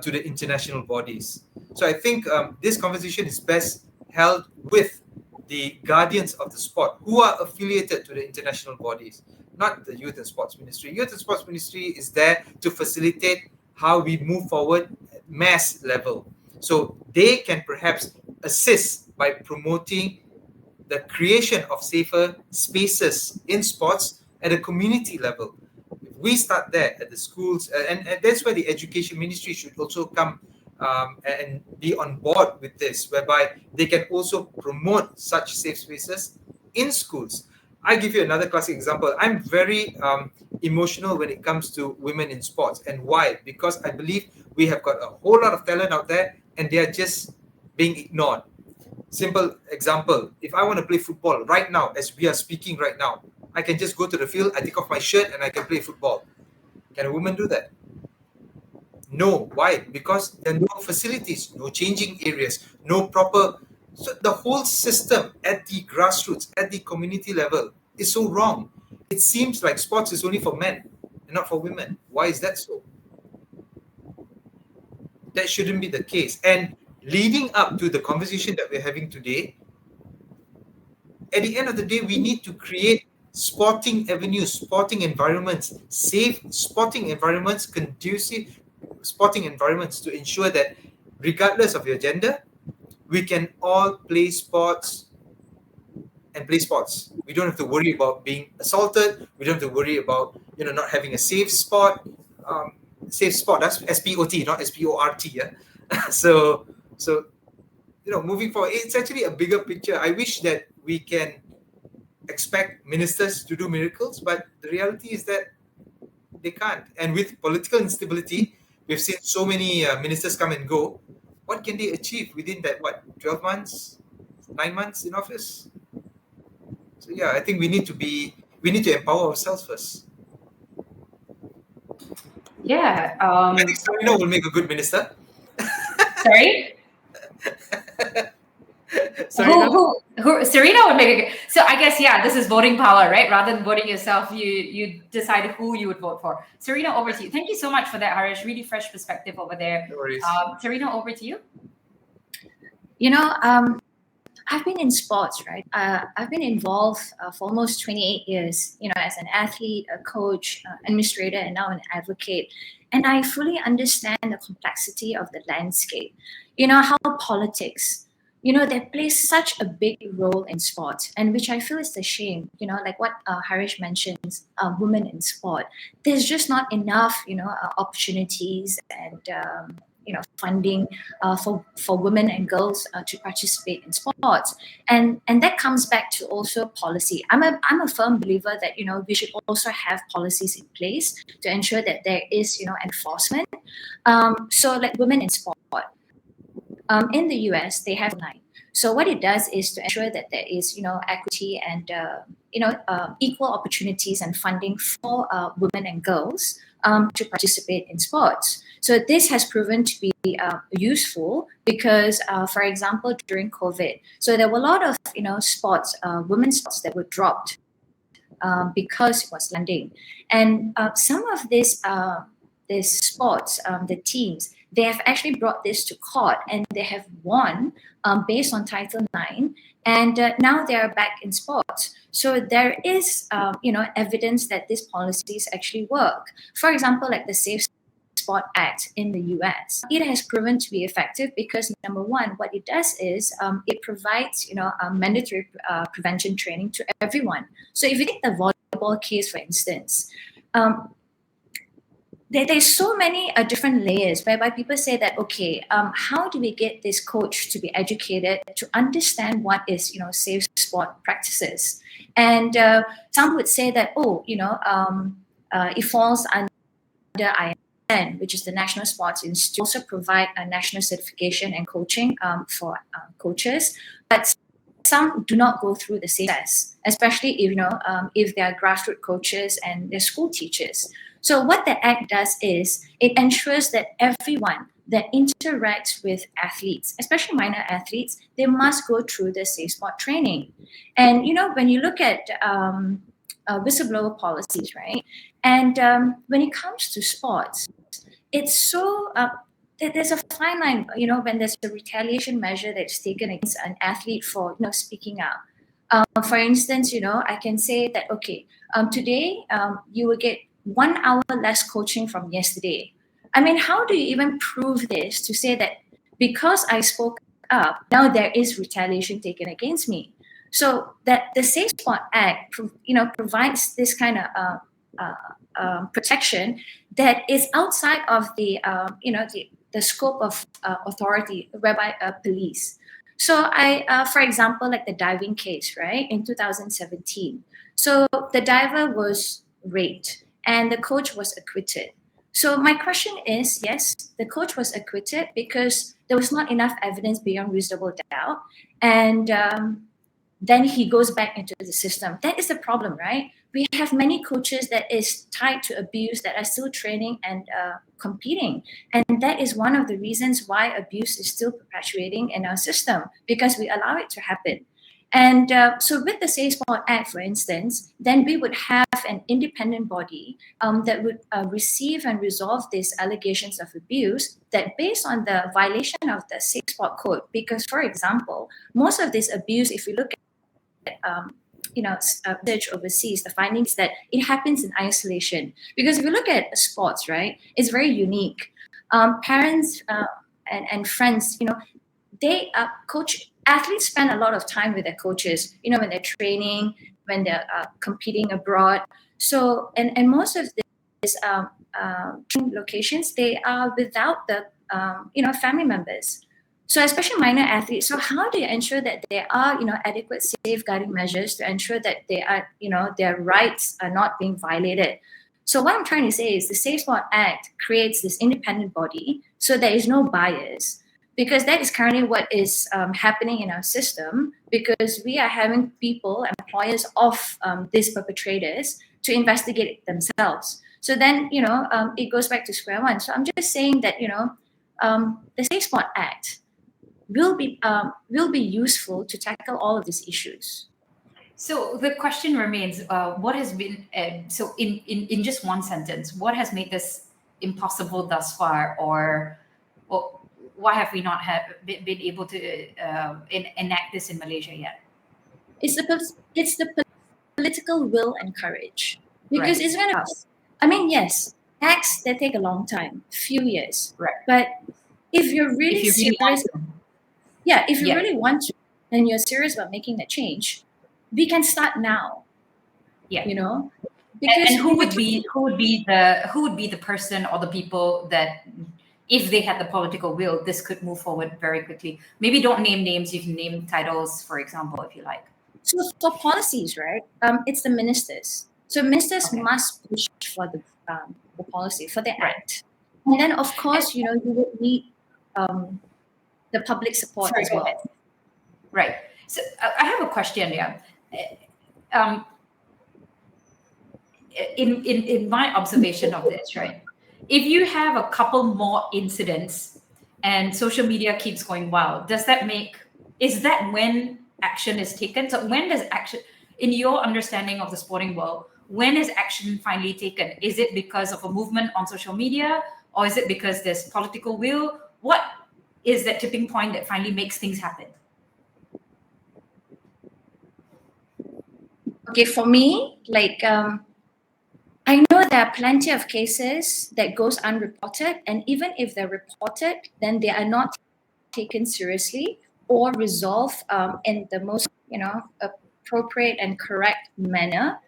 to the international bodies. So I think this conversation is best held with the guardians of the sport who are affiliated to the international bodies, not the Youth and Sports Ministry. Youth and Sports Ministry is there to facilitate how we move forward at mass level. So they can perhaps assist by promoting the creation of safer spaces in sports at a community level. If we start there at the schools, and that's where the education ministry should also come and be on board with this, whereby they can also promote such safe spaces in schools. I give you another classic example. I'm very emotional when it comes to women in sports. And why? Because I believe we have got a whole lot of talent out there and they are just being ignored. Simple example, if I want to play football right now, as we are speaking right now, I can just go to the field, I take off my shirt and I can play football. Can a woman do that? No. Why? Because there are no facilities, no changing areas, no proper. So the whole system at the grassroots, at the community level is so wrong. It seems like sports is only for men and not for women. Why is that so? That shouldn't be the case. And leading up to the conversation that we're having today, at the end of the day, we need to create sporting avenues, sporting environments, safe sporting environments, conducive sporting environments to ensure that regardless of your gender, we can all play sports and play sports. We don't have to worry about being assaulted. We don't have to worry about not having a safe spot. Safe spot, that's SPOT, not SPORT. Yeah. so moving forward, it's actually a bigger picture. I wish that we can expect ministers to do miracles, but the reality is that they can't. And with political instability, we've seen so many ministers come and go. What can they achieve within that, 12 months, 9 months in office? So yeah, I think we need to empower ourselves first. Yeah. I think Sarina will make a good minister. Sorry? Sarina? Who Serena would make a so I guess this is voting power, right? Rather than voting yourself, you decide who you would vote for. Serena, over to you. Thank you so much for that, Harish. Really fresh perspective over there. No worries. Serena, over to you. I've been in sports, right? I've been involved for almost 28 years, as an athlete, a coach, administrator, and now an advocate. And I fully understand the complexity of the landscape. How politics, they play such a big role in sports, and which I feel is a shame. Like what Harish mentions, women in sport. There's just not enough, opportunities and funding for women and girls to participate in sports, and that comes back to also policy. I'm a firm believer that we should also have policies in place to ensure that there is enforcement. So like women in sport, in the US they have 9. So what it does is to ensure that there is equity and equal opportunities and funding for women and girls to participate in sports. So this has proven to be useful because, for example, during COVID, so there were a lot of sports, women's sports that were dropped because it was landing, and some of these sports, the teams, they have actually brought this to court and they have won based on Title IX, and now they are back in sports. So there is evidence that these policies actually work. For example, like the Safe Sport Act in the US, it has proven to be effective because, number one, what it does is it provides mandatory prevention training to everyone. So if you take the volleyball case, for instance, there's so many different layers whereby people say that, okay, how do we get this coach to be educated to understand what is safe sport practices? And some would say that, it falls under ISN, which is the National Sports Institute, also provide a national certification and coaching for coaches, but some do not go through the same process, especially if they are grassroots coaches and they're school teachers. So what the Act does is it ensures that everyone that interacts with athletes, especially minor athletes, they must go through the safe sport training. And when you look at whistleblower policies, right? And when it comes to sports, it's so there's a fine line, when there's a retaliation measure that's taken against an athlete for speaking out. For instance, I can say that, okay, today you will get 1 hour less coaching from yesterday. I mean, how do you even prove this to say that because I spoke up, now there is retaliation taken against me? So that the Safe Sport Act, provides this kind of protection that is outside of the scope of authority, whereby police. So for example, like the diving case, right, in 2017. So the diver was raped and the coach was acquitted. So my question is, yes, the coach was acquitted because there was not enough evidence beyond reasonable doubt. And then he goes back into the system. That is the problem, right? We have many coaches that is tied to abuse that are still training and competing. And that is one of the reasons why abuse is still perpetuating in our system, because we allow it to happen. And so with the Safe Sport Act, for instance, then we would have an independent body that would receive and resolve these allegations of abuse that based on the violation of the Safe Sport Code. Because, for example, most of this abuse, if you look at research overseas, the findings that it happens in isolation. Because if you look at sports, right, it's very unique. Parents and friends, they coach. Athletes spend a lot of time with their coaches, when they're training, when they're competing abroad. So, and most of these training locations, they are without the, family members. So, especially minor athletes. So, how do you ensure that there are, adequate safeguarding measures to ensure that they are, their rights are not being violated? So, what I'm trying to say is the Safe Sport Act creates this independent body, so there is no bias. Because that is currently what is happening in our system, because we are having people, employers of these perpetrators to investigate it themselves. So then, it goes back to square one. So I'm just saying that, the Safe Sport Act will be useful to tackle all of these issues. So the question remains, what has been, so in just one sentence, what has made this impossible thus far, or why have we not been able to enact this in Malaysia yet? It's the political will and courage, because Right. it's going to. I mean, yes, acts that take a long time, few years. Right. But if you're really serious, if you really want to, and you're serious about making that change, we can start now. Yeah. Because and who would be the person or the people that, if they had the political will, this could move forward very quickly? Maybe don't name names. You can name titles, for example, if you like. So for policies, right? It's the ministers. So ministers must push for the policy, for the act, and then of course, you would need the public support as well. Right. So I have a question here. In my observation of this, right? if you have a couple more incidents and social media keeps going wild, is that when action is taken? So when does action, in your understanding of the sporting world, when is action finally taken? Is it because of a movement on social media, or is it because there's political will? What is that tipping point that finally makes things happen? Okay, for me, like I know there are plenty of cases that goes unreported, and even if they're reported, then they are not taken seriously or resolved in the most, appropriate and correct manner.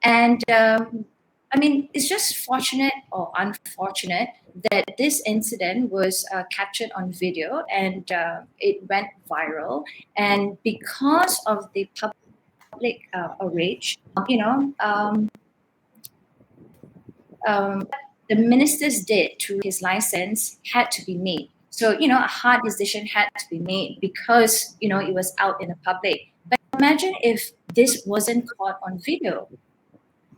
And I mean, it's just fortunate or unfortunate that this incident was captured on video and it went viral. And because of the public outrage, the ministers did to his license had to be made. So, a hard decision had to be made because, it was out in the public. But imagine if this wasn't caught on video.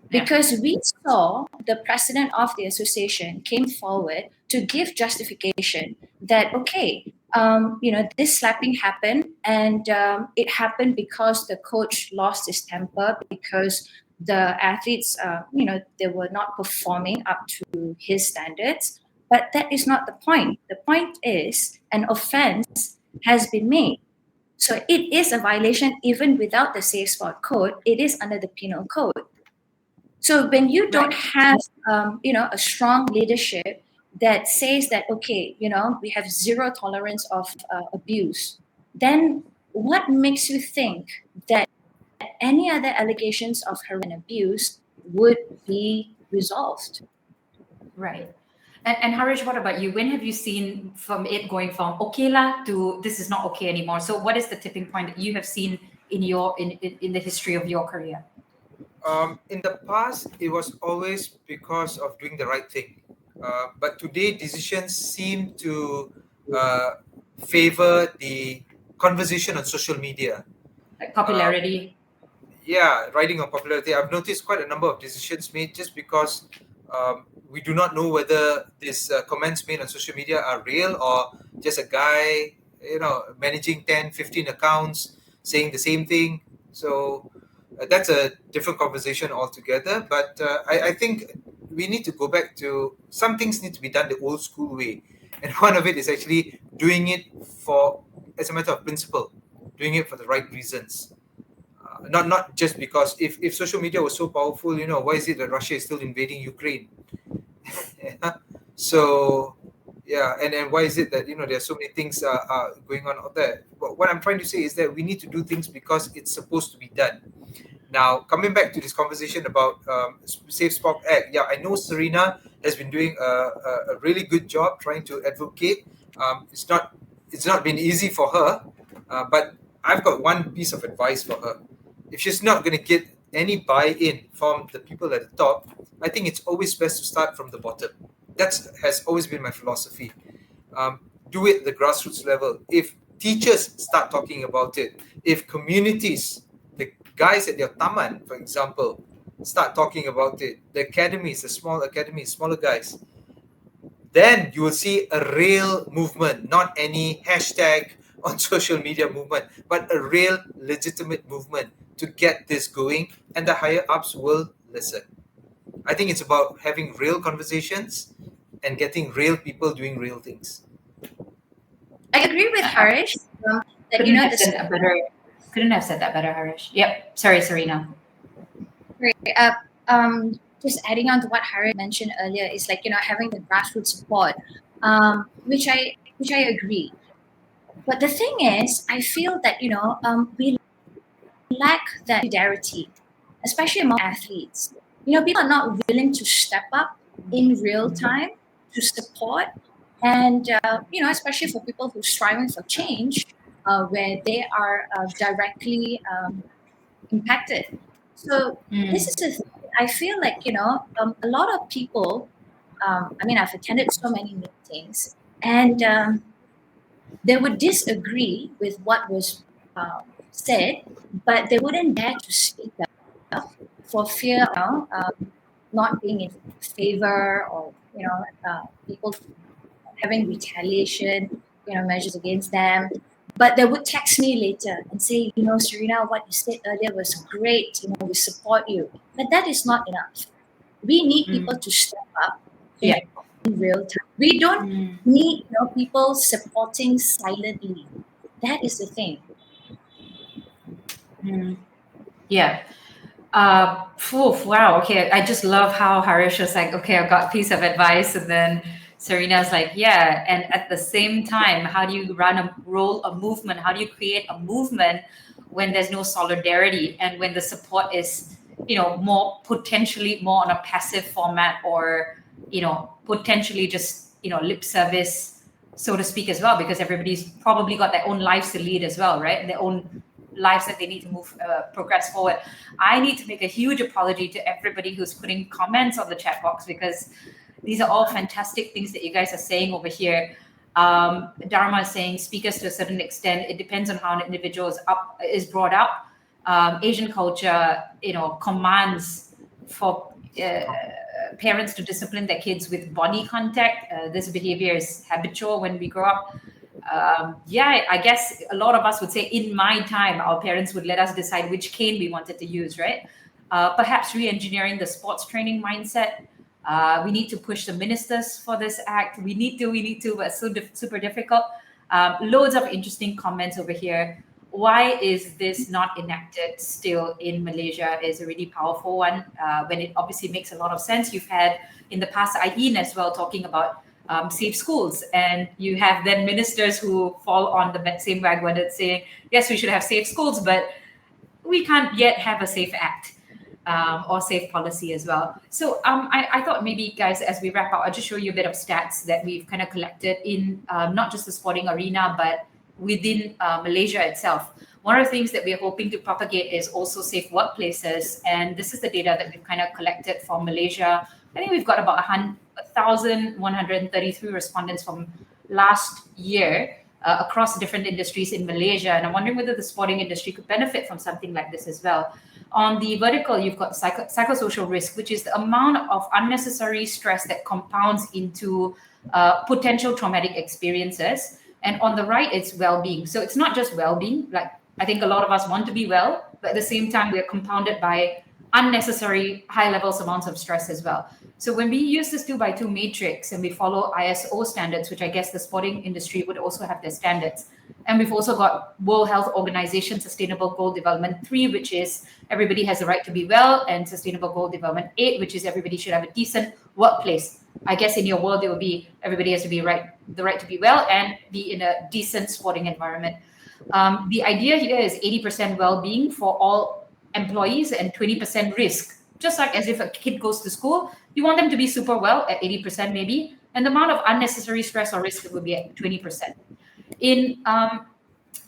Because we saw the president of the association came forward to give justification that, okay, this slapping happened and it happened because the coach lost his temper because the athletes, they were not performing up to his standards. But that is not the point. The point is an offense has been made. So it is a violation even without the Safe Sport Code. It is under the penal code. So when you don't have, a strong leadership that says that, okay, we have zero tolerance of abuse, then what makes you think that any other allegations of harassment and abuse would be resolved? Right. And Harish, what about you? When have you seen from it going from okay lah to this is not okay anymore? So what is the tipping point that you have seen in the history of your career? In the past, it was always because of doing the right thing. But today, decisions seem to favor the conversation on social media. Like popularity. Riding on popularity. I've noticed quite a number of decisions made just because we do not know whether these comments made on social media are real or just a guy, managing 10, 15 accounts saying the same thing. So that's a different conversation altogether. But I think we need to go back to some things need to be done the old school way. And one of it is actually doing it as a matter of principle, doing it for the right reasons. Not just because if social media was so powerful, why is it that Russia is still invading Ukraine? So and why is it that there are so many things going on out there? But what I'm trying to say is that we need to do things because it's supposed to be done. Now, coming back to this conversation about Safe Sport Act, I know Serena has been doing a really good job trying to advocate. It's not been easy for her, but I've got one piece of advice for her. If she's not going to get any buy-in from the people at the top, I think it's always best to start from the bottom. That has always been my philosophy. Do it at the grassroots level. If teachers start talking about it, if communities, the guys at your taman, for example, start talking about it, the academies, the small academies, smaller guys, then you will see a real movement, not any hashtag on social media movement, but a real legitimate movement to get this going, and the higher ups will listen. I think it's about having real conversations and getting real people doing real things. I agree with Harish that couldn't have said that better, Harish. Yep. Sorry, Serena. Great. Just adding on to what Harish mentioned earlier is like having the grassroots support, which I agree. But the thing is, I feel that we lack that solidarity, especially among athletes. People are not willing to step up in real time to support, and especially for people who are striving for change, where they are directly impacted. So this is a thing. I feel like a lot of people. I've attended so many meetings, and they would disagree with what was said, but they wouldn't dare to speak up for fear of not being in favor or people having retaliation, measures against them. But they would text me later and say, Serena, what you said earlier was great. We support you. But that is not enough. We need people to step up in real time. We don't need people supporting silently. That is the thing. Yeah. Wow. Okay. I just love how Harish was like, okay, I've got a piece of advice. And then Serena's like, yeah. And at the same time, how do you roll a movement? How do you create a movement when there's no solidarity and when the support is, potentially more on a passive format or, potentially just, lip service, so to speak, as well, because everybody's probably got their own lives to lead as well, right? Their own lives that they need to progress forward. I need to make a huge apology to everybody who's putting comments on the chat box, because these are all fantastic things that you guys are saying over here. Dharma is saying speakers to a certain extent, it depends on how an individual is brought up. Asian culture, commands for parents to discipline their kids with body contact. This behavior is habitual when we grow up. I guess a lot of us would say in my time, our parents would let us decide which cane we wanted to use, right? Perhaps re-engineering the sports training mindset. We need to push the ministers for this act. We need to, but it's super difficult. Loads of interesting comments over here. Why is this not enacted still in Malaysia is a really powerful one, when it obviously makes a lot of sense. You've had in the past Ain as well talking about safe schools, and you have then ministers who fall on the same wagon and saying, yes, we should have safe schools, but we can't yet have a safe act or safe policy as well. So I thought maybe, guys, as we wrap up, I'll just show you a bit of stats that we've kind of collected in not just the sporting arena, but within Malaysia itself. One of the things that we're hoping to propagate is also safe workplaces. And this is the data that we've kind of collected from Malaysia. I think we've got about 1,133 respondents from last year across different industries in Malaysia. And I'm wondering whether the sporting industry could benefit from something like this as well. On the vertical, you've got psychosocial risk, which is the amount of unnecessary stress that compounds into potential traumatic experiences. And on the right, it's well-being. So it's not just well-being. Like, I think a lot of us want to be well, but at the same time, we're compounded by unnecessary high levels amounts of stress as well. So when we use this 2x2 matrix and we follow ISO standards, which I guess the sporting industry would also have their standards. And we've also got World Health Organization Sustainable Goal Development 3, which is everybody has the right to be well, and Sustainable Goal Development 8, which is everybody should have a decent workplace. I guess in your world, it would be everybody has to be the right to be well and be in a decent sporting environment. The idea here is 80% well-being for all employees and 20% risk. Just like as if a kid goes to school, you want them to be super well at 80% maybe, and the amount of unnecessary stress or risk would be at 20%. In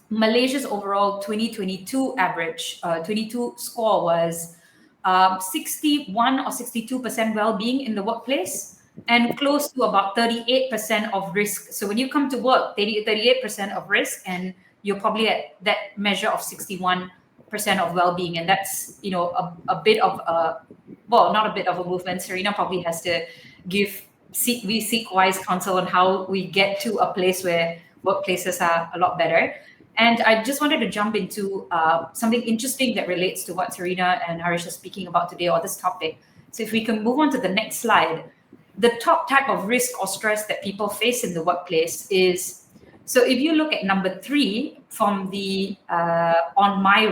Malaysia's overall 2022 average, 22 score was 61 or 62% well-being in the workplace, and close to about 38% of risk. So when you come to work, 38% of risk, and you're probably at that measure of 61% of well-being. And that's, a bit of not a bit of a movement. Serena probably has to seek wise counsel on how we get to a place where workplaces are a lot better. And I just wanted to jump into something interesting that relates to what Serena and Harish are speaking about today, or this topic. So if we can move on to the next slide. The top type of risk or stress that people face in the workplace is, so if you look at number 3 from the on my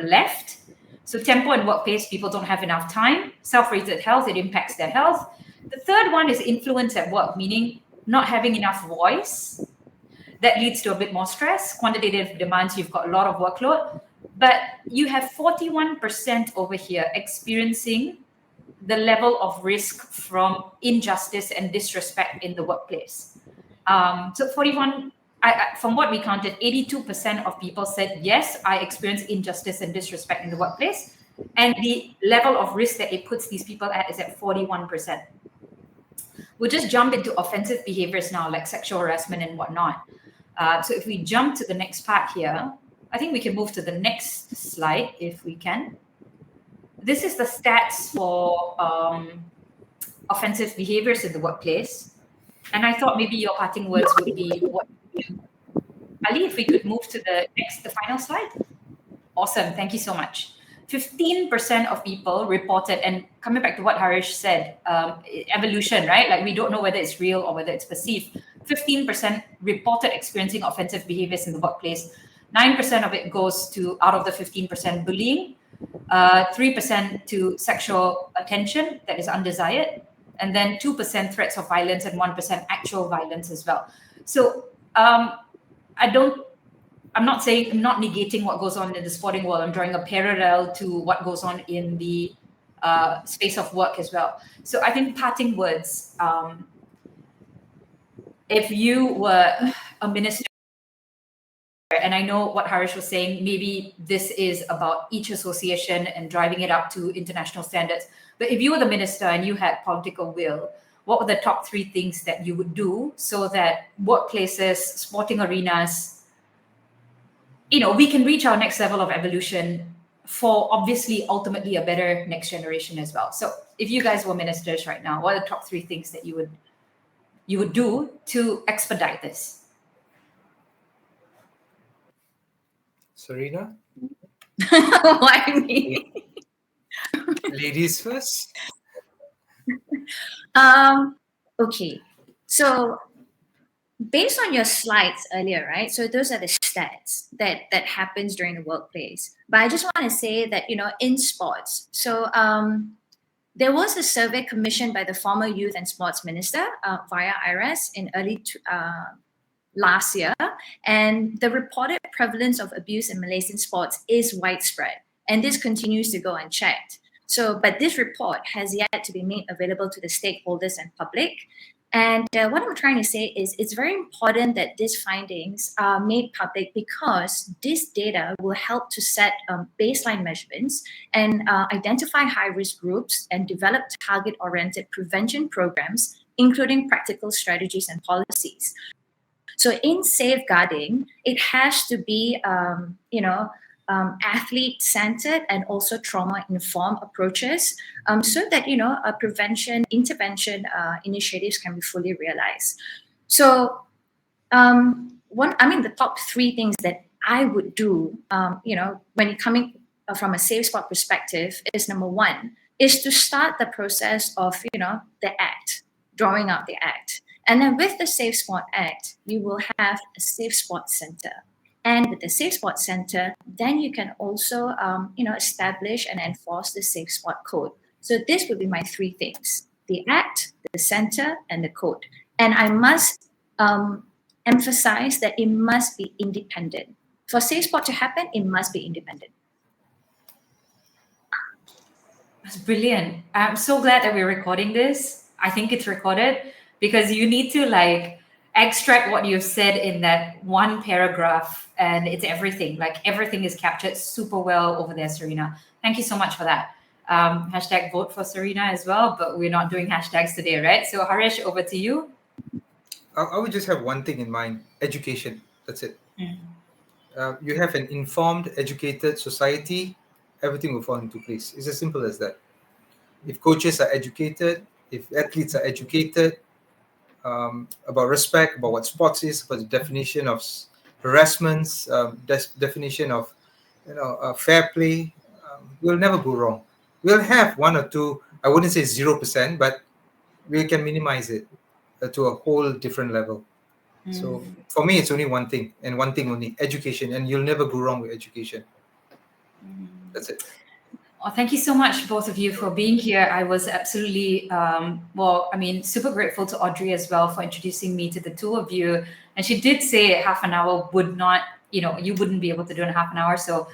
left, so tempo and workplace, people don't have enough time. Self-rated health, it impacts their health. The third one is influence at work, meaning not having enough voice. That leads to a bit more stress. Quantitative demands, you've got a lot of workload. But you have 41% over here experiencing the level of risk from injustice and disrespect in the workplace. So 41, from what we counted, 82% of people said, yes, I experience injustice and disrespect in the workplace. And the level of risk that it puts these people at is at 41%. We'll just jump into offensive behaviors now, like sexual harassment and whatnot. So if we jump to the next part here, I think we can move to the next slide if we can. This is the stats for offensive behaviors in the workplace. And I thought maybe your parting words would be what you do. Ali, if we could move to the final slide. Awesome. Thank you so much. 15% of people reported, and coming back to what Harish said, evolution, right? Like we don't know whether it's real or whether it's perceived. 15% reported experiencing offensive behaviors in the workplace. 9% of it goes to, out of the 15%, bullying. 3% to sexual attention that is undesired. And then 2% threats of violence and 1% actual violence as well. So I'm not negating what goes on in the sporting world. I'm drawing a parallel to what goes on in the space of work as well. So I think parting words, if you were a minister, and I know what Harish was saying, maybe this is about each association and driving it up to international standards. But if you were the minister and you had political will, what were the top 3 things that you would do so that workplaces, sporting arenas, we can reach our next level of evolution for obviously ultimately a better next generation as well. So if you guys were ministers right now, what are the top 3 things that you would do to expedite this? Serena? Why me? Ladies first. Okay. So based on your slides earlier, right? So those are the stats that happens during the workplace. But I just want to say that, in sports, so there was a survey commissioned by the former Youth and Sports Minister via IRAS in early last year, and the reported prevalence of abuse in Malaysian sports is widespread, and this continues to go unchecked. So, but this report has yet to be made available to the stakeholders and public. And what I'm trying to say is it's very important that these findings are made public because this data will help to set baseline measurements and identify high-risk groups and develop target-oriented prevention programs, including practical strategies and policies. So in safeguarding, it has to be, athlete-centered and also trauma-informed approaches so that, prevention, intervention initiatives can be fully realized. So the top 3 things that I would do, when coming from a safe sport perspective is number 1, is to start the process of, the act, drawing up the act. And then with the Safe Sport Act, you will have a Safe Sport Center. And with the Safe Sport Center, then you can also, establish and enforce the Safe Sport Code. So this would be my 3 things: the Act, the Center, and the Code. And I must emphasize that it must be independent. For Safe Sport to happen, it must be independent. That's brilliant. I'm so glad that we're recording this. I think it's recorded because you need to extract what you've said in that one paragraph, and it's everything. Everything is captured super well over there, Serena. Thank you so much for that. Hashtag vote for Serena as well, but we're not doing hashtags today, right? So Harish, over to you. I would just have one thing in mind: education. That's it. You have an informed, educated society, everything will fall into place. It's as simple as that. If coaches are educated, if athletes are educated about respect, about what sports is, about the definition of harassments, definition of fair play, we'll never go wrong. We'll have 1 or 2, I wouldn't say 0%, but we can minimize it to a whole different level. So for me, it's only one thing, and one thing only: education. And you'll never go wrong with education. That's it. Well, thank you so much, both of you, for being here. I was absolutely, super grateful to Audrey as well for introducing me to the 2 of you. And she did say half an hour would not, you wouldn't be able to do in half an hour. So,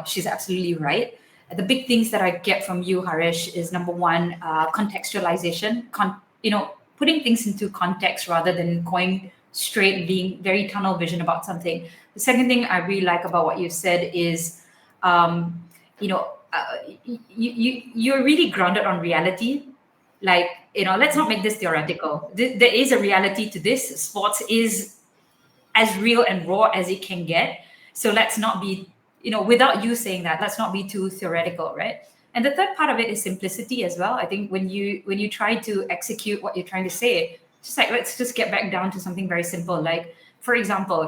she's absolutely right. The big things that I get from you, Harish, is number 1, contextualization, putting things into context rather than going straight, being very tunnel vision about something. The second thing I really like about what you said is, you're really grounded on reality. Let's not make this theoretical. There is a reality to this. Sports is as real and raw as it can get. So let's not be, without you saying that, let's not be too theoretical, right? And the third part of it is simplicity as well. I think when you try to execute what you're trying to say, just like, let's just get back down to something very simple. Like, for example,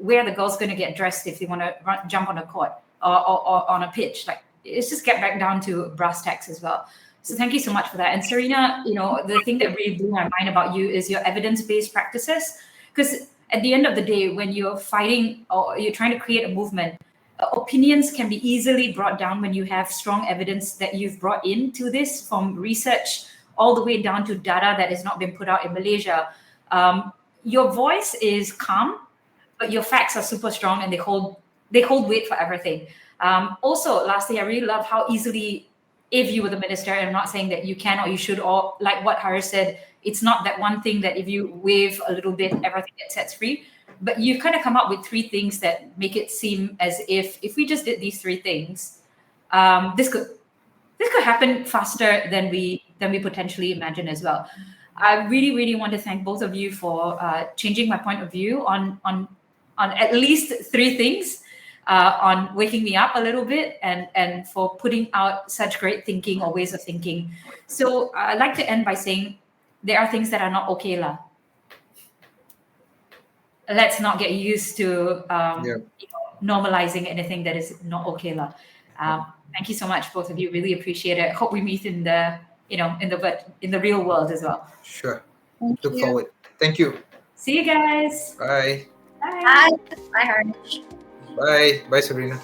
where the girl's going to get dressed if they want to jump on a court or on a pitch. Like, it's just get back down to brass tacks as well. So thank you so much for that. And Serena, the thing that really blew my mind about you is your evidence-based practices. Because at the end of the day, when you're fighting or you're trying to create a movement, opinions can be easily brought down when you have strong evidence that you've brought into this, from research all the way down to data that has not been put out in Malaysia. Your voice is calm, but your facts are super strong and they hold weight for everything. Also, lastly, I really love how easily, if you were the minister, and I'm not saying that you can or you should, or like what Harris said, it's not that one thing that if you wave a little bit, everything gets set free. But you've kind of come up with 3 things that make it seem as if we just did these 3 things, this could happen faster than we potentially imagine as well. I really, really want to thank both of you for changing my point of view on at least 3 things, on waking me up a little bit, and for putting out such great thinking or ways of thinking. So I'd like to end by saying there are things that are not okay lah. Let's not get used to normalizing anything that is not okay lah. Thank you so much, both of you. Really appreciate it. Hope we meet in the in the real world as well. Sure. Thank Look you. forward. Thank you. See you guys. Bye. Bye. Bye. Bye, Harnish. Bye. Bye, Sabrina.